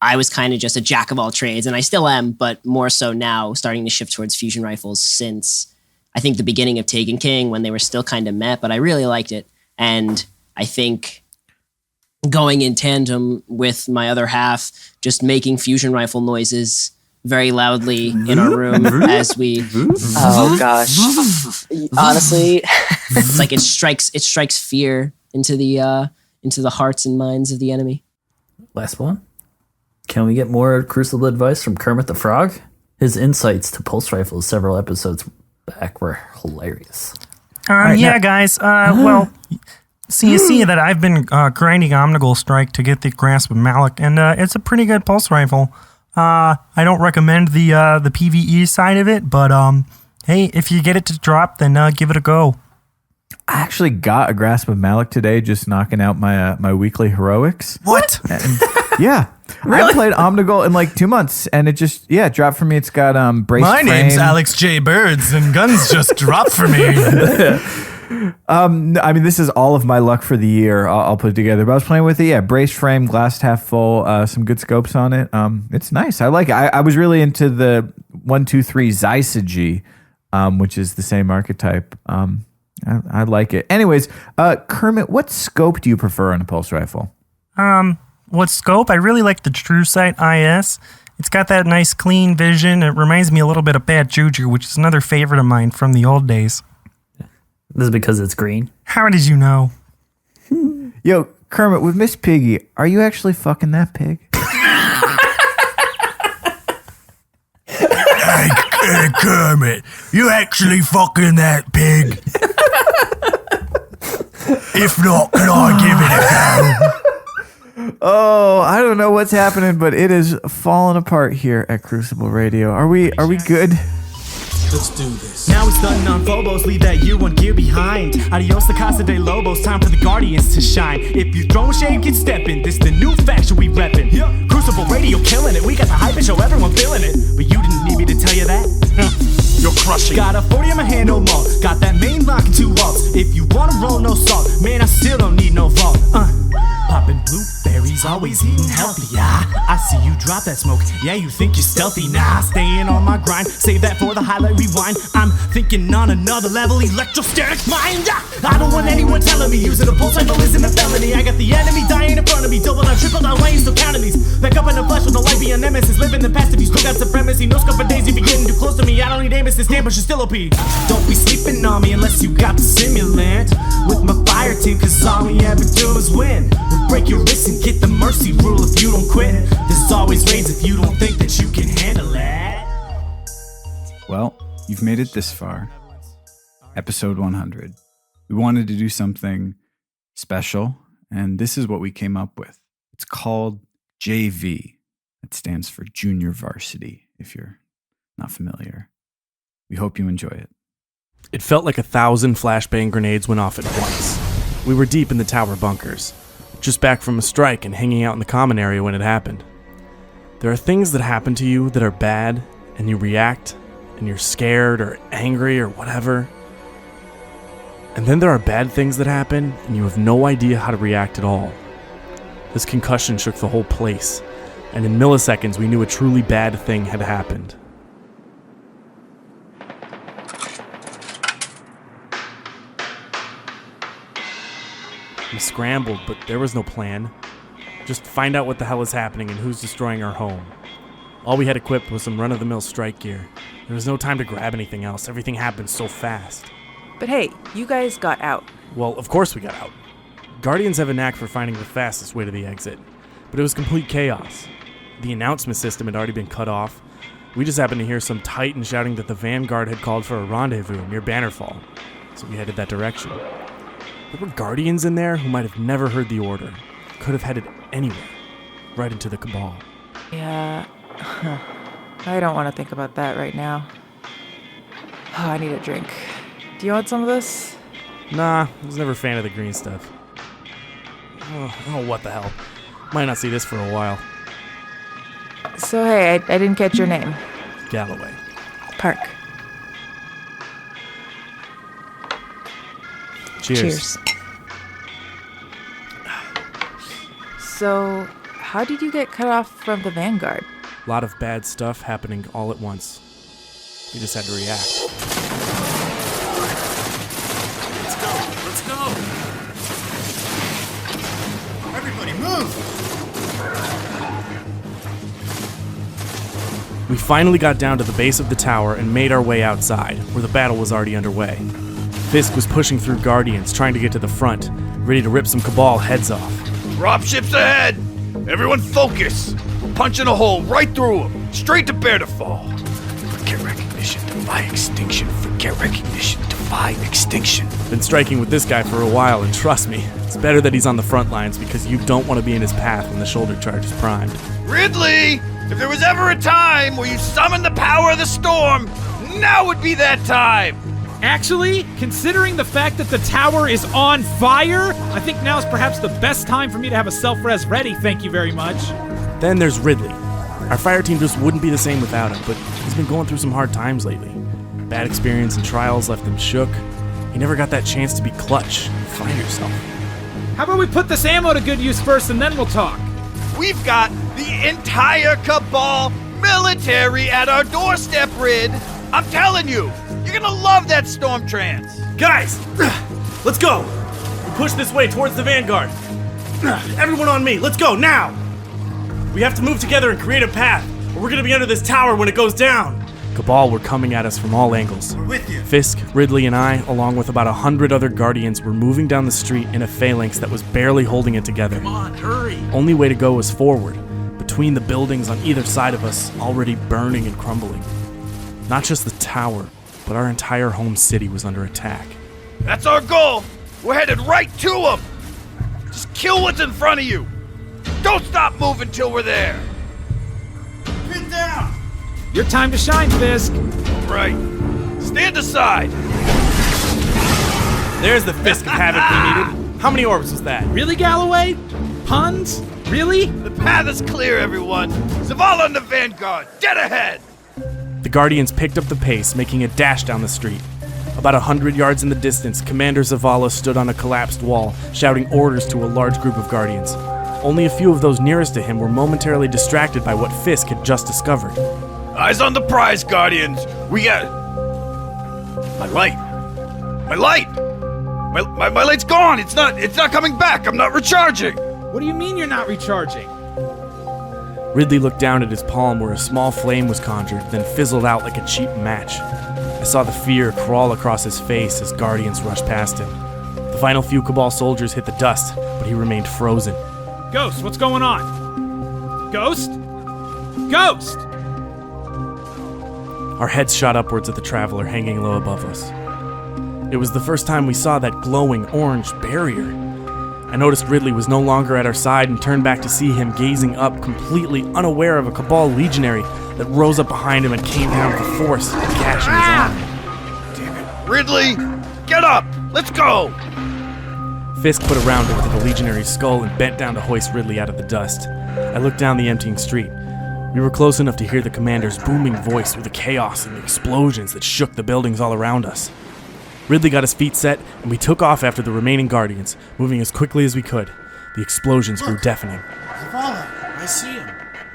I was kind of just a jack of all trades, and I still am, but more so now, starting to shift towards fusion rifles since I think the beginning of Taken King, when they were still kind of meh, but I really liked it. And I think going in tandem with my other half, just making fusion rifle noises very loudly in our room as we... Oh, gosh. Honestly... It's like it strikes fear into the hearts and minds of the enemy. Last one. Can we get more Crucible advice from Kermit the Frog? His insights to pulse rifles several episodes back were hilarious. Yeah, guys. Well, so you see that I've been grinding Omnigul Strike to get the Grasp of Malak, and it's a pretty good pulse rifle. I don't recommend the PvE side of it, but hey, if you get it to drop, then give it a go. I actually got a Grasp of Malak today, just knocking out my weekly heroics. What? And, yeah. Really? I played Omnigul in like 2 months, and it just, dropped for me. It's got braced My frame. name's Alex J. Birds, and guns just dropped for me. I mean, this is all of my luck for the year. I'll put it together. But I was playing with it, braced frame, glassed half full, some good scopes on it. It's nice. I like it. I was really into the 1-2-3 Zysagy, which is the same archetype. I like it. Anyways, Kermit, what scope do you prefer on a pulse rifle? What scope? I really like the TrueSight IS. It's got that nice clean vision. It reminds me a little bit of Bad Juju, which is another favorite of mine from the old days. This is because it's green. How did you know? Yo, Kermit, with Miss Piggy, are you actually fucking that pig? Hey, Kermit, you actually fucking that pig? If not, can I give it a go? Oh, I don't know what's happening, but it is falling apart here at Crucible Radio. Are we good? Let's do this. Now it's done on Phobos, leave that year one gear behind. Adios, the Casa de Lobos, time for the Guardians to shine. If you throw a shade, get stepping. This the new faction we reppin'. Yeah. Crucible Radio killing it. We got the hype and show everyone feeling it. But you didn't need me to tell you that. You're crushing. Got a 40 in my hand, no more. Got that main lock and 2 vaults. If you wanna roll, no salt. Man, I still don't need no vault. Poppin' blueberries, always eating healthy. I see you drop that smoke. Yeah, you think you're stealthy. Nah, staying on my grind. Save that for the highlight rewind. I'm thinking on another level. Electrostatic mind. I don't want anyone telling me using a pulse rifle isn't a felony. I got the enemy dying in front of me. Double down, triple down, why you still counting these? Back up in the flesh with the light be a nemesis. Live in the past if you still got supremacy. No scope for days if you're getting too close to me. I don't need aim assist, but you're still OP. Don't be sleeping on me unless you got the simulant. With my fire team, cause all we ever do is win. We'll break your wrist and get the mercy rule if you don't quit. This always rains if you don't think that you can handle it. Well, you've made it this far. Episode 100. We wanted to do something special, and this is what we came up with. It's called JV. It stands for Junior Varsity, if you're not familiar. We hope you enjoy it. It felt like 1,000 flashbang grenades went off at once. We were deep in the tower bunkers, just back from a strike and hanging out in the common area when it happened. There are things that happen to you that are bad, and you react, and you're scared or angry or whatever. And then there are bad things that happen, and you have no idea how to react at all. This concussion shook the whole place, and in milliseconds we knew a truly bad thing had happened. We scrambled, but there was no plan. Just find out what the hell is happening and who's destroying our home. All we had equipped was some run-of-the-mill strike gear. There was no time to grab anything else. Everything happened so fast. But hey, you guys got out. Well, of course we got out. Guardians have a knack for finding the fastest way to the exit. But it was complete chaos. The announcement system had already been cut off. We just happened to hear some Titan shouting that the Vanguard had called for a rendezvous near Bannerfall. So we headed that direction. There were Guardians in there who might have never heard the order. Could have headed anywhere. Right into the Cabal. Yeah. I don't want to think about that right now. Oh, I need a drink. Do you want some of this? Nah, I was never a fan of the green stuff. Oh, what the hell. Might not see this for a while. So, hey, I didn't catch your name. Galloway. Park. Cheers. So, how did you get cut off from the Vanguard? A lot of bad stuff happening all at once. We just had to react. Let's go! Everybody move! We finally got down to the base of the tower and made our way outside, where the battle was already underway. Fisk was pushing through Guardians, trying to get to the front, ready to rip some Cabal heads off. Dropships ahead! Everyone focus! We're punching a hole right through them, straight to Bannerfall. Forget recognition, defy extinction. Forget recognition, defy extinction. Been striking with this guy for a while, and trust me, it's better that he's on the front lines because you don't want to be in his path when the shoulder charge is primed. Ridley! If there was ever a time where you summoned the power of the storm, now would be that time! Actually, considering the fact that the tower is on fire, I think now is perhaps the best time for me to have a self-res ready, thank you very much. Then there's Ridley. Our fire team just wouldn't be the same without him, but he's been going through some hard times lately. Bad experience and trials left him shook. He never got that chance to be clutch, find yourself. How about we put this ammo to good use first and then we'll talk? We've got the entire Cabal military at our doorstep, Rid. I'm telling you, you're gonna love that Storm Trance. Guys, let's go. We push this way towards the vanguard. Everyone on me, let's go now. We have to move together and create a path, or we're gonna be under this tower when it goes down. Cabal were coming at us from all angles. We're with you. Fisk, Ridley, and I, along with about 100 other Guardians, were moving down the street in a phalanx that was barely holding it together. Come on, hurry. Only way to go was forward, between the buildings on either side of us, already burning and crumbling. Not just the tower, but our entire home city was under attack. That's our goal. We're headed right to them. Just kill what's in front of you. Don't stop moving till we're there. Get down. Your time to shine, Fisk. All right. Stand aside. There's the Fisk of Havoc we needed. How many orbs was that? Really, Galloway? Puns? Really? The path is clear, everyone. Zavala and the Vanguard, dead ahead. The Guardians picked up the pace, making a dash down the street. About 100 yards in the distance, Commander Zavala stood on a collapsed wall, shouting orders to a large group of Guardians. Only a few of those nearest to him were momentarily distracted by what Fisk had just discovered. Eyes on the prize, Guardians. We got... My light. My light. My light's gone. It's not coming back. I'm not recharging. What do you mean you're not recharging? Ridley looked down at his palm where a small flame was conjured, then fizzled out like a cheap match. I saw the fear crawl across his face as Guardians rushed past him. The final few Cabal soldiers hit the dust, but he remained frozen. Ghost, what's going on? Ghost? Ghost! Our heads shot upwards at the Traveler hanging low above us. It was the first time we saw that glowing orange barrier. I noticed Ridley was no longer at our side and turned back to see him gazing up, completely unaware of a Cabal legionary that rose up behind him and came down with force, catching his arm. Damn it. Ridley, get up. Let's go. Fisk put a round into the legionary's skull and bent down to hoist Ridley out of the dust. I looked down the emptying street. We were close enough to hear the commander's booming voice through the chaos and the explosions that shook the buildings all around us. Ridley got his feet set, and we took off after the remaining Guardians, moving as quickly as we could. The explosions grew deafening. Zavala, I see him.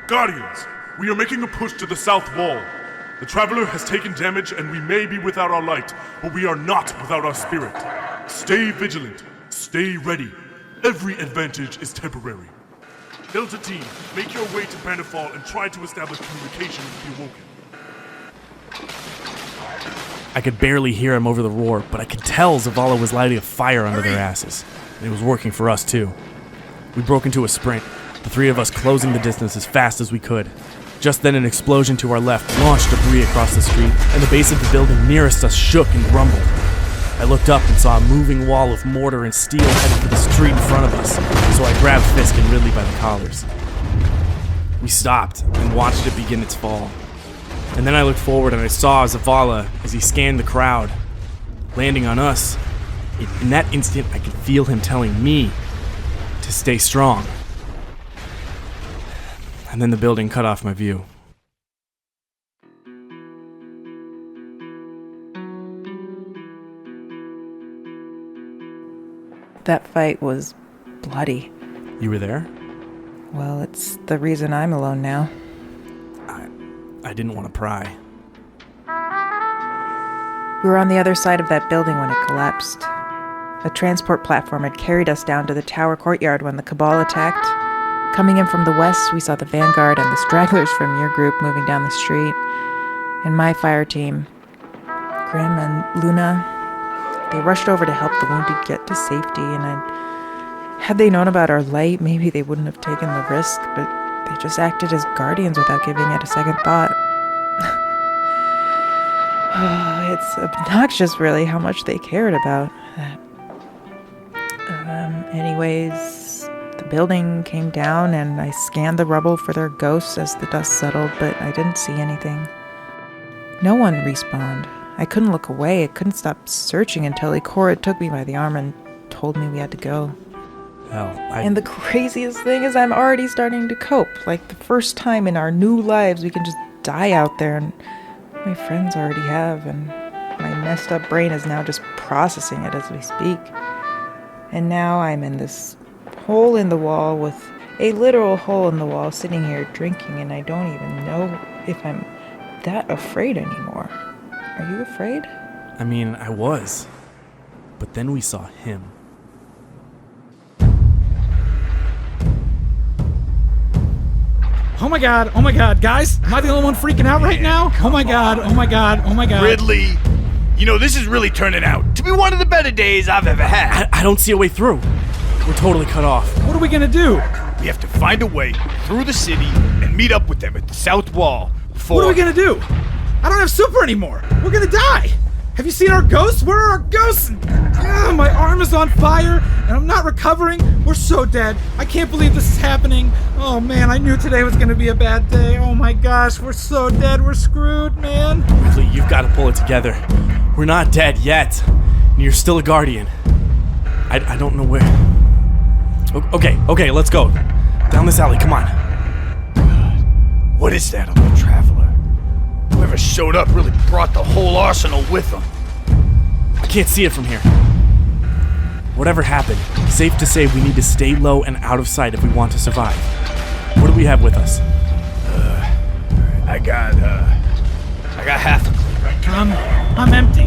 Guardians, we are making a push to the south wall. The Traveler has taken damage, and we may be without our light, but we are not without our spirit. Stay vigilant. Stay ready. Every advantage is temporary. Delta Team, make your way to Bannerfall and try to establish communication with the Awoken. I could barely hear him over the roar, but I could tell Zavala was lighting a fire under their asses. And it was working for us, too. We broke into a sprint, the three of us closing the distance as fast as we could. Just then an explosion to our left launched debris across the street, and the base of the building nearest us shook and rumbled. I looked up and saw a moving wall of mortar and steel headed for the street in front of us, so I grabbed Fisk and Ridley by the collars. We stopped and watched it begin its fall. And then I looked forward and I saw Zavala as he scanned the crowd, landing on us. In that instant, I could feel him telling me to stay strong. And then the building cut off my view. That fight was bloody. You were there? Well, it's the reason I'm alone now. I didn't want to pry. We were on the other side of that building when it collapsed. A transport platform had carried us down to the tower courtyard when the Cabal attacked. Coming in from the west, we saw the Vanguard and the stragglers from your group moving down the street. And my fire team, Grim and Luna, they rushed over to help the wounded get to safety, and had they known about our light, maybe they wouldn't have taken the risk, but they just acted as guardians without giving it a second thought. It's obnoxious, really, how much they cared about that. Anyways, the building came down, and I scanned the rubble for their ghosts as the dust settled, but I didn't see anything. No one respawned. I couldn't look away. I couldn't stop searching until Ikora took me by the arm and told me we had to go. And the craziest thing is I'm already starting to cope. Like the first time in our new lives we can just die out there, and my friends already have, and my messed up brain is now just processing it as we speak. And now I'm in this hole in the wall with a literal hole in the wall sitting here drinking, and I don't even know if I'm that afraid anymore. Are you afraid? I mean, I was. But then we saw him. Oh my god, guys, am I the only one freaking out right now? Oh my god. Ridley, you know, this is really turning out to be one of the better days I've ever had. I don't see a way through. We're totally cut off. What are we gonna do? We have to find a way through the city and meet up with them at the south wall before... What are we gonna do? I don't have super anymore. We're gonna die. Have you seen our ghosts? Where are our ghosts? My arm is on fire, and I'm not recovering. We're so dead. I can't believe this is happening. Oh, man, I knew today was going to be a bad day. Oh, my gosh, we're so dead. We're screwed, man. Ridley, you've got to pull it together. We're not dead yet, and you're still a guardian. I don't know where... Okay, let's go. Down this alley, come on. What is that on the Traveler? Whoever showed up really brought the whole arsenal with them. I can't see it from here. Whatever happened, safe to say we need to stay low and out of sight if we want to survive. What do we have with us? I got half a clip. I'm empty.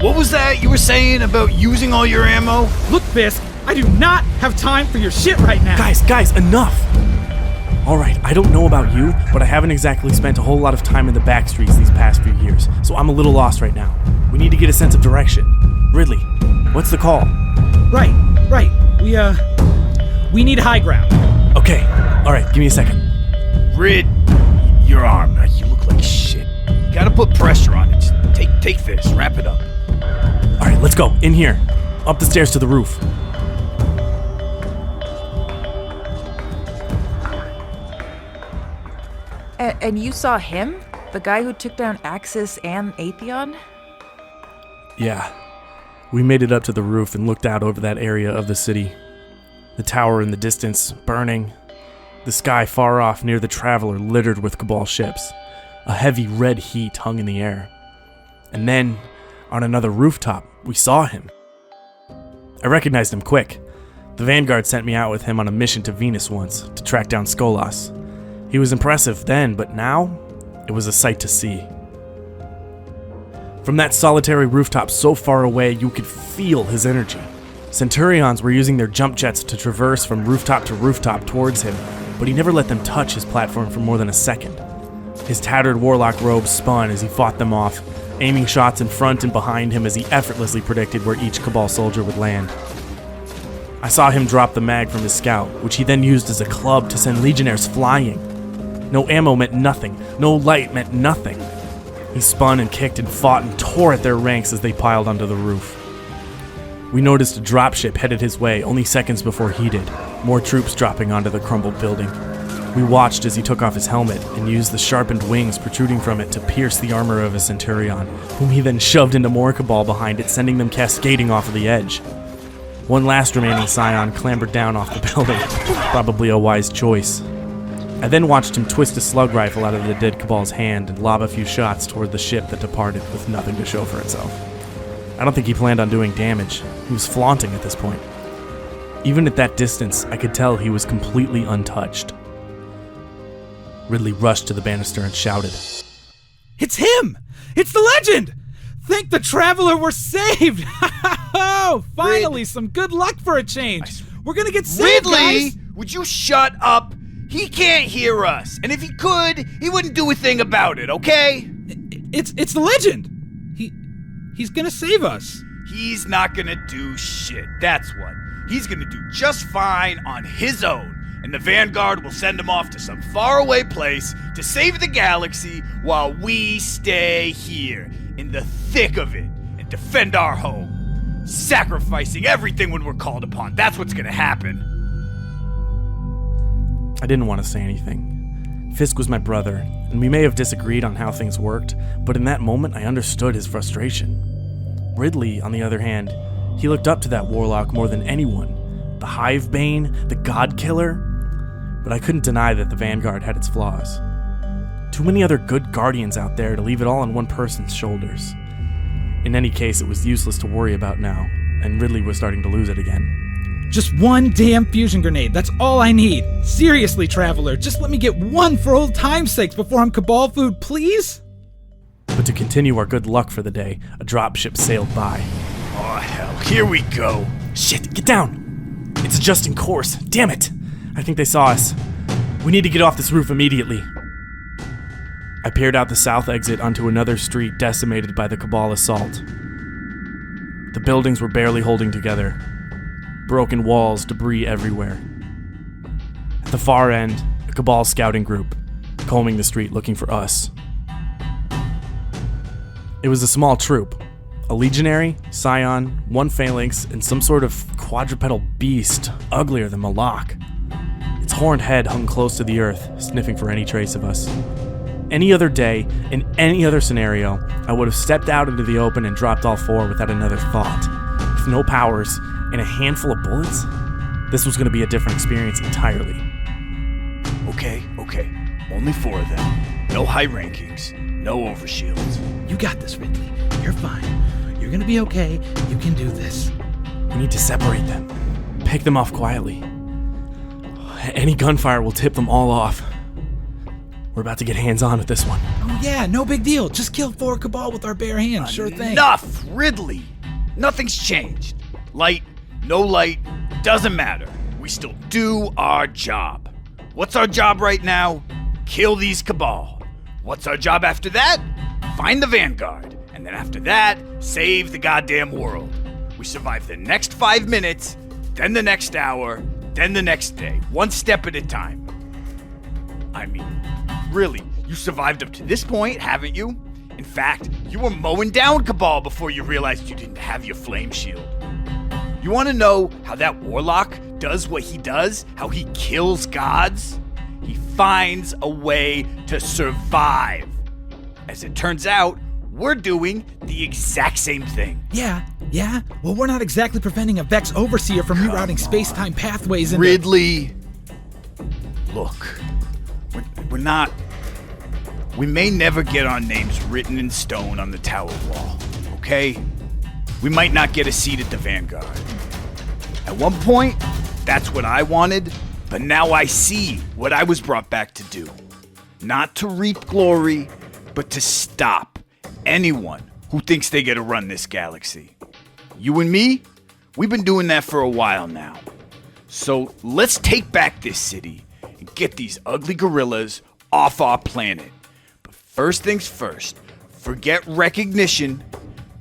What was that you were saying about using all your ammo? Look, Fisk, I do not have time for your shit right now. Guys, enough! Alright, I don't know about you, but I haven't exactly spent a whole lot of time in the backstreets these past few years, so I'm a little lost right now. We need to get a sense of direction. Ridley, what's the call? Right. We need high ground. Okay, alright, give me a second. Rid, your arm, you look like shit. You gotta put pressure on it. Just take this, wrap it up. Alright, let's go, in here. Up the stairs to the roof. And you saw him? The guy who took down Axis and Atheon? Yeah. We made it up to the roof and looked out over that area of the city. The tower in the distance, burning. The sky far off near the Traveler littered with Cabal ships. A heavy red heat hung in the air. And then, on another rooftop, we saw him. I recognized him quick. The Vanguard sent me out with him on a mission to Venus once, to track down Skolas. He was impressive then, but now, it was a sight to see. From that solitary rooftop so far away, you could feel his energy. Centurions were using their jump jets to traverse from rooftop to rooftop towards him, but he never let them touch his platform for more than a second. His tattered warlock robe spun as he fought them off, aiming shots in front and behind him as he effortlessly predicted where each Cabal soldier would land. I saw him drop the mag from his scout, which he then used as a club to send legionnaires flying. No ammo meant nothing. No light meant nothing. He spun and kicked and fought and tore at their ranks as they piled onto the roof. We noticed a dropship headed his way only seconds before he did, more troops dropping onto the crumbled building. We watched as he took off his helmet and used the sharpened wings protruding from it to pierce the armor of a Centurion, whom he then shoved into more Cabal behind it, sending them cascading off of the edge. One last remaining Scion clambered down off the building, probably a wise choice. I then watched him twist a slug rifle out of the dead Cabal's hand and lob a few shots toward the ship that departed with nothing to show for itself. I don't think he planned on doing damage. He was flaunting at this point. Even at that distance, I could tell he was completely untouched. Ridley rushed to the banister and shouted, It's him! It's the legend! Thank the Traveler we're saved! Oh, finally, some good luck for a change. We're gonna get saved, Ridley, guys! would you shut up? He can't hear us, and if he could, he wouldn't do a thing about it, okay? It's the legend! He's gonna save us. He's not gonna do shit, that's what. He's gonna do just fine on his own, and the Vanguard will send him off to some faraway place to save the galaxy while we stay here, in the thick of it, and defend our home. Sacrificing everything when we're called upon, that's what's gonna happen. I didn't want to say anything. Fisk was my brother, and we may have disagreed on how things worked, but in that moment I understood his frustration. Ridley, on the other hand, he looked up to that warlock more than anyone. The Hivebane, the God Killer. But I couldn't deny that the Vanguard had its flaws. Too many other good guardians out there to leave it all on one person's shoulders. In any case, it was useless to worry about now, and Ridley was starting to lose it again. Just one damn fusion grenade, that's all I need. Seriously, Traveler, just let me get one for old time's sakes before I'm Cabal food, please? But to continue our good luck for the day, a dropship sailed by. Oh, hell. Here we go. Shit, get down. It's adjusting course. Damn it. I think they saw us. We need to get off this roof immediately. I peered out the south exit onto another street decimated by the Cabal assault. The buildings were barely holding together. Broken walls, debris everywhere. At the far end, a Cabal scouting group, combing the street looking for us. It was a small troop. A legionary, scion, one phalanx, and some sort of quadrupedal beast, uglier than Malak. Its horned head hung close to the earth, sniffing for any trace of us. Any other day, in any other scenario, I would have stepped out into the open and dropped all four without another thought. With no powers and a handful of bullets, this was going to be a different experience entirely. Okay. Only 4 of them. No high rankings. No overshields. You got this, Ridley. You're fine. You're gonna be okay. You can do this. We need to separate them. Pick them off quietly. Any gunfire will tip them all off. We're about to get hands-on with this one. Oh yeah, no big deal. Just kill 4 Cabal with our bare hands. Sure thing. Enough, Ridley. Nothing's changed. Light, no light, doesn't matter. We still do our job. What's our job right now? Kill these Cabal. What's our job after that? Find the Vanguard. And then after that, save the goddamn world. We survive the next 5 minutes, then the next hour, then the next day. One step at a time. I mean, really, you survived up to this point, haven't you? In fact, you were mowing down Cabal before you realized you didn't have your flame shield. You want to know how that warlock does what he does? How he kills gods? He finds a way to survive. As it turns out, we're doing the exact same thing. Yeah. Well, we're not exactly preventing a Vex Overseer from rerouting space-time pathways into... Ridley! Look, we're not... We may never get our names written in stone on the tower wall, okay? We might not get a seat at the Vanguard. At one point, that's what I wanted, but now I see what I was brought back to do. Not to reap glory, but to stop anyone who thinks they get to run this galaxy. You and me, we've been doing that for a while now. So let's take back this city and get these ugly gorillas off our planet. But first things first, forget recognition,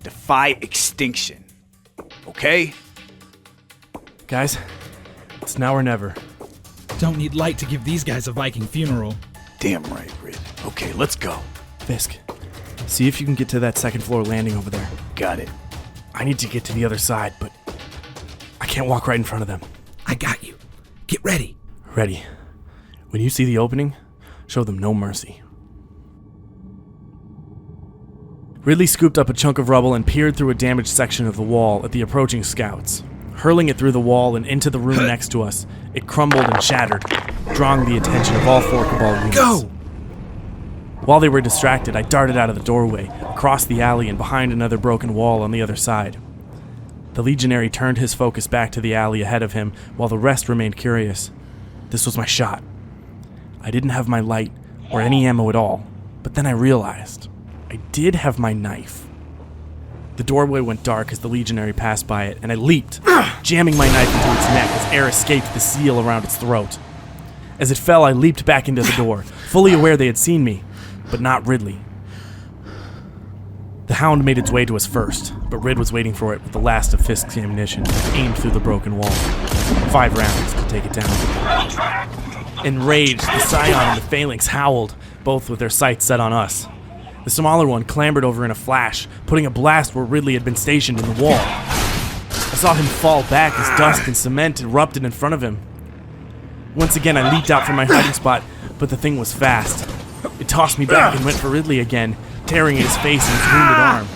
defy extinction. Okay? Guys, it's now or never. Don't need light to give these guys a Viking funeral. Damn right, Rid. Okay, let's go. Fisk, see if you can get to that second floor landing over there. Got it. I need to get to the other side, but I can't walk right in front of them. I got you. Get ready. Ready. When you see the opening, show them no mercy. Ridley scooped up a chunk of rubble and peered through a damaged section of the wall at the approaching scouts. Hurling it through the wall and into the room next to us, it crumbled and shattered, drawing the attention of all 4 Cabal units. Go! While they were distracted, I darted out of the doorway, across the alley and behind another broken wall on the other side. The legionary turned his focus back to the alley ahead of him, while the rest remained curious. This was my shot. I didn't have my light, or any ammo at all, but then I realized I did have my knife. The doorway went dark as the legionary passed by it, and I leaped, jamming my knife into its neck as air escaped the seal around its throat. As it fell, I leaped back into the door, fully aware they had seen me, but not Ridley. The hound made its way to us first, but Rid was waiting for it with the last of Fisk's ammunition, aimed through the broken wall. 5 rounds to take it down. Enraged, the Scion and the Phalanx howled, both with their sights set on us. The smaller one clambered over in a flash, putting a blast where Ridley had been stationed in the wall. I saw him fall back as dust and cement erupted in front of him. Once again, I leaped out from my hiding spot, but the thing was fast. It tossed me back and went for Ridley again, tearing at his face and his wounded arm.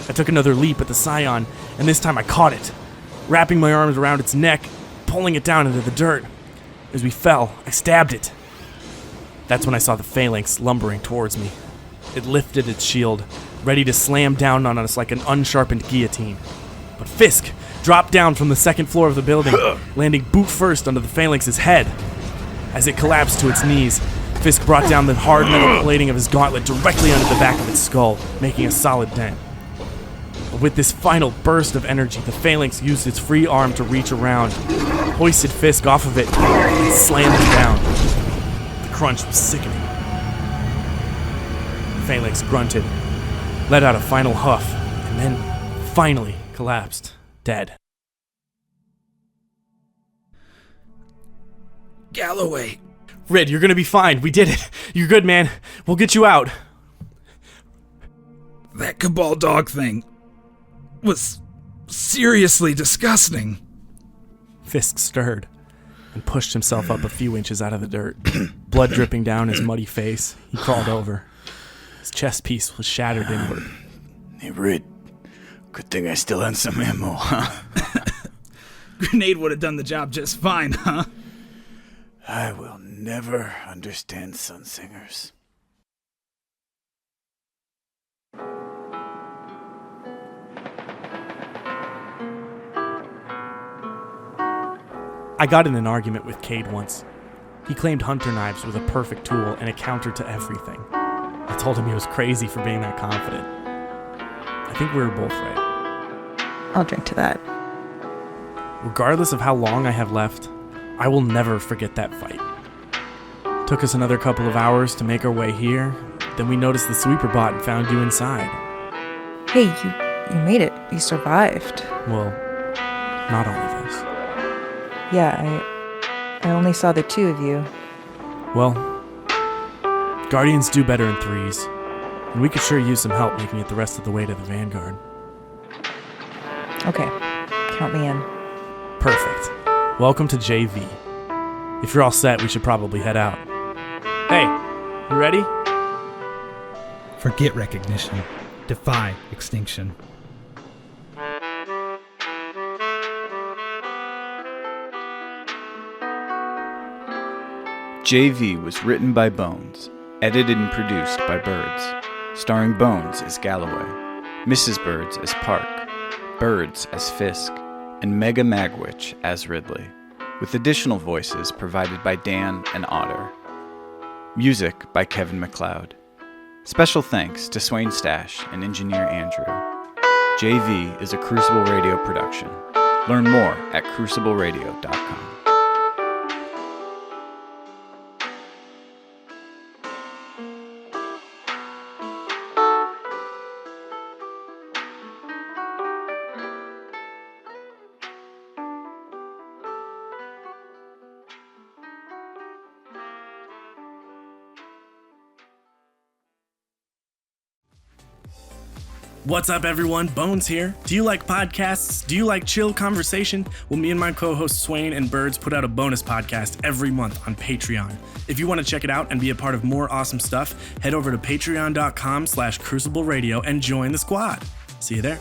I took another leap at the Scion, and this time I caught it, wrapping my arms around its neck, pulling it down into the dirt. As we fell, I stabbed it. That's when I saw the Phalanx lumbering towards me. It lifted its shield, ready to slam down on us like an unsharpened guillotine. But Fisk dropped down from the second floor of the building, landing boot first onto the Phalanx's head. As it collapsed to its knees, Fisk brought down the hard metal plating of his gauntlet directly under the back of its skull, making a solid dent. With this final burst of energy, the phalanx used its free arm to reach around, hoisted Fisk off of it, and slammed him down. The crunch was sickening. The phalanx grunted, let out a final huff, and then finally collapsed, dead. Galloway. Rid, you're gonna be fine. We did it. You're good, man. We'll get you out. That Cabal dog thing was seriously disgusting. Fisk stirred and pushed himself up a few inches out of the dirt. Blood dripping down his muddy face, he crawled over. His chest piece was shattered inward. Hey, Rid. Good thing I still had some ammo, huh? Grenade would have done the job just fine, huh? I will never understand Sunsingers. I got in an argument with Cade once. He claimed hunter knives were the perfect tool and a counter to everything. I told him he was crazy for being that confident. I think we were both right. I'll drink to that. Regardless of how long I have left, I will never forget that fight. Took us another couple of hours to make our way here, then we noticed the sweeper bot and found you inside. Hey, you made it. You survived. Well, not all of us. Yeah, I only saw the two of you. Well, Guardians do better in threes, and we could sure use some help making it the rest of the way to the Vanguard. Okay, count me in. Perfect. Welcome to JV. If you're all set, we should probably head out. Hey, you ready? Forget recognition. Defy extinction. JV was written by Bones, edited and produced by Birds, starring Bones as Galloway, Mrs. Birds as Park, Birds as Fisk, and Mega Magwitch as Ridley, with additional voices provided by Dan and Otter. Music by Kevin MacLeod. Special thanks to Swain Stash and engineer Andrew. JV is a Crucible Radio production. Learn more at crucibleradio.com. What's up, everyone? Bones here. Do you like podcasts? Do you like chill conversation? Well, me and my co-host Swain and Birds put out a bonus podcast every month on Patreon. If you want to check it out and be a part of more awesome stuff, head over to patreon.com/Crucible Radio and join the squad. See you there.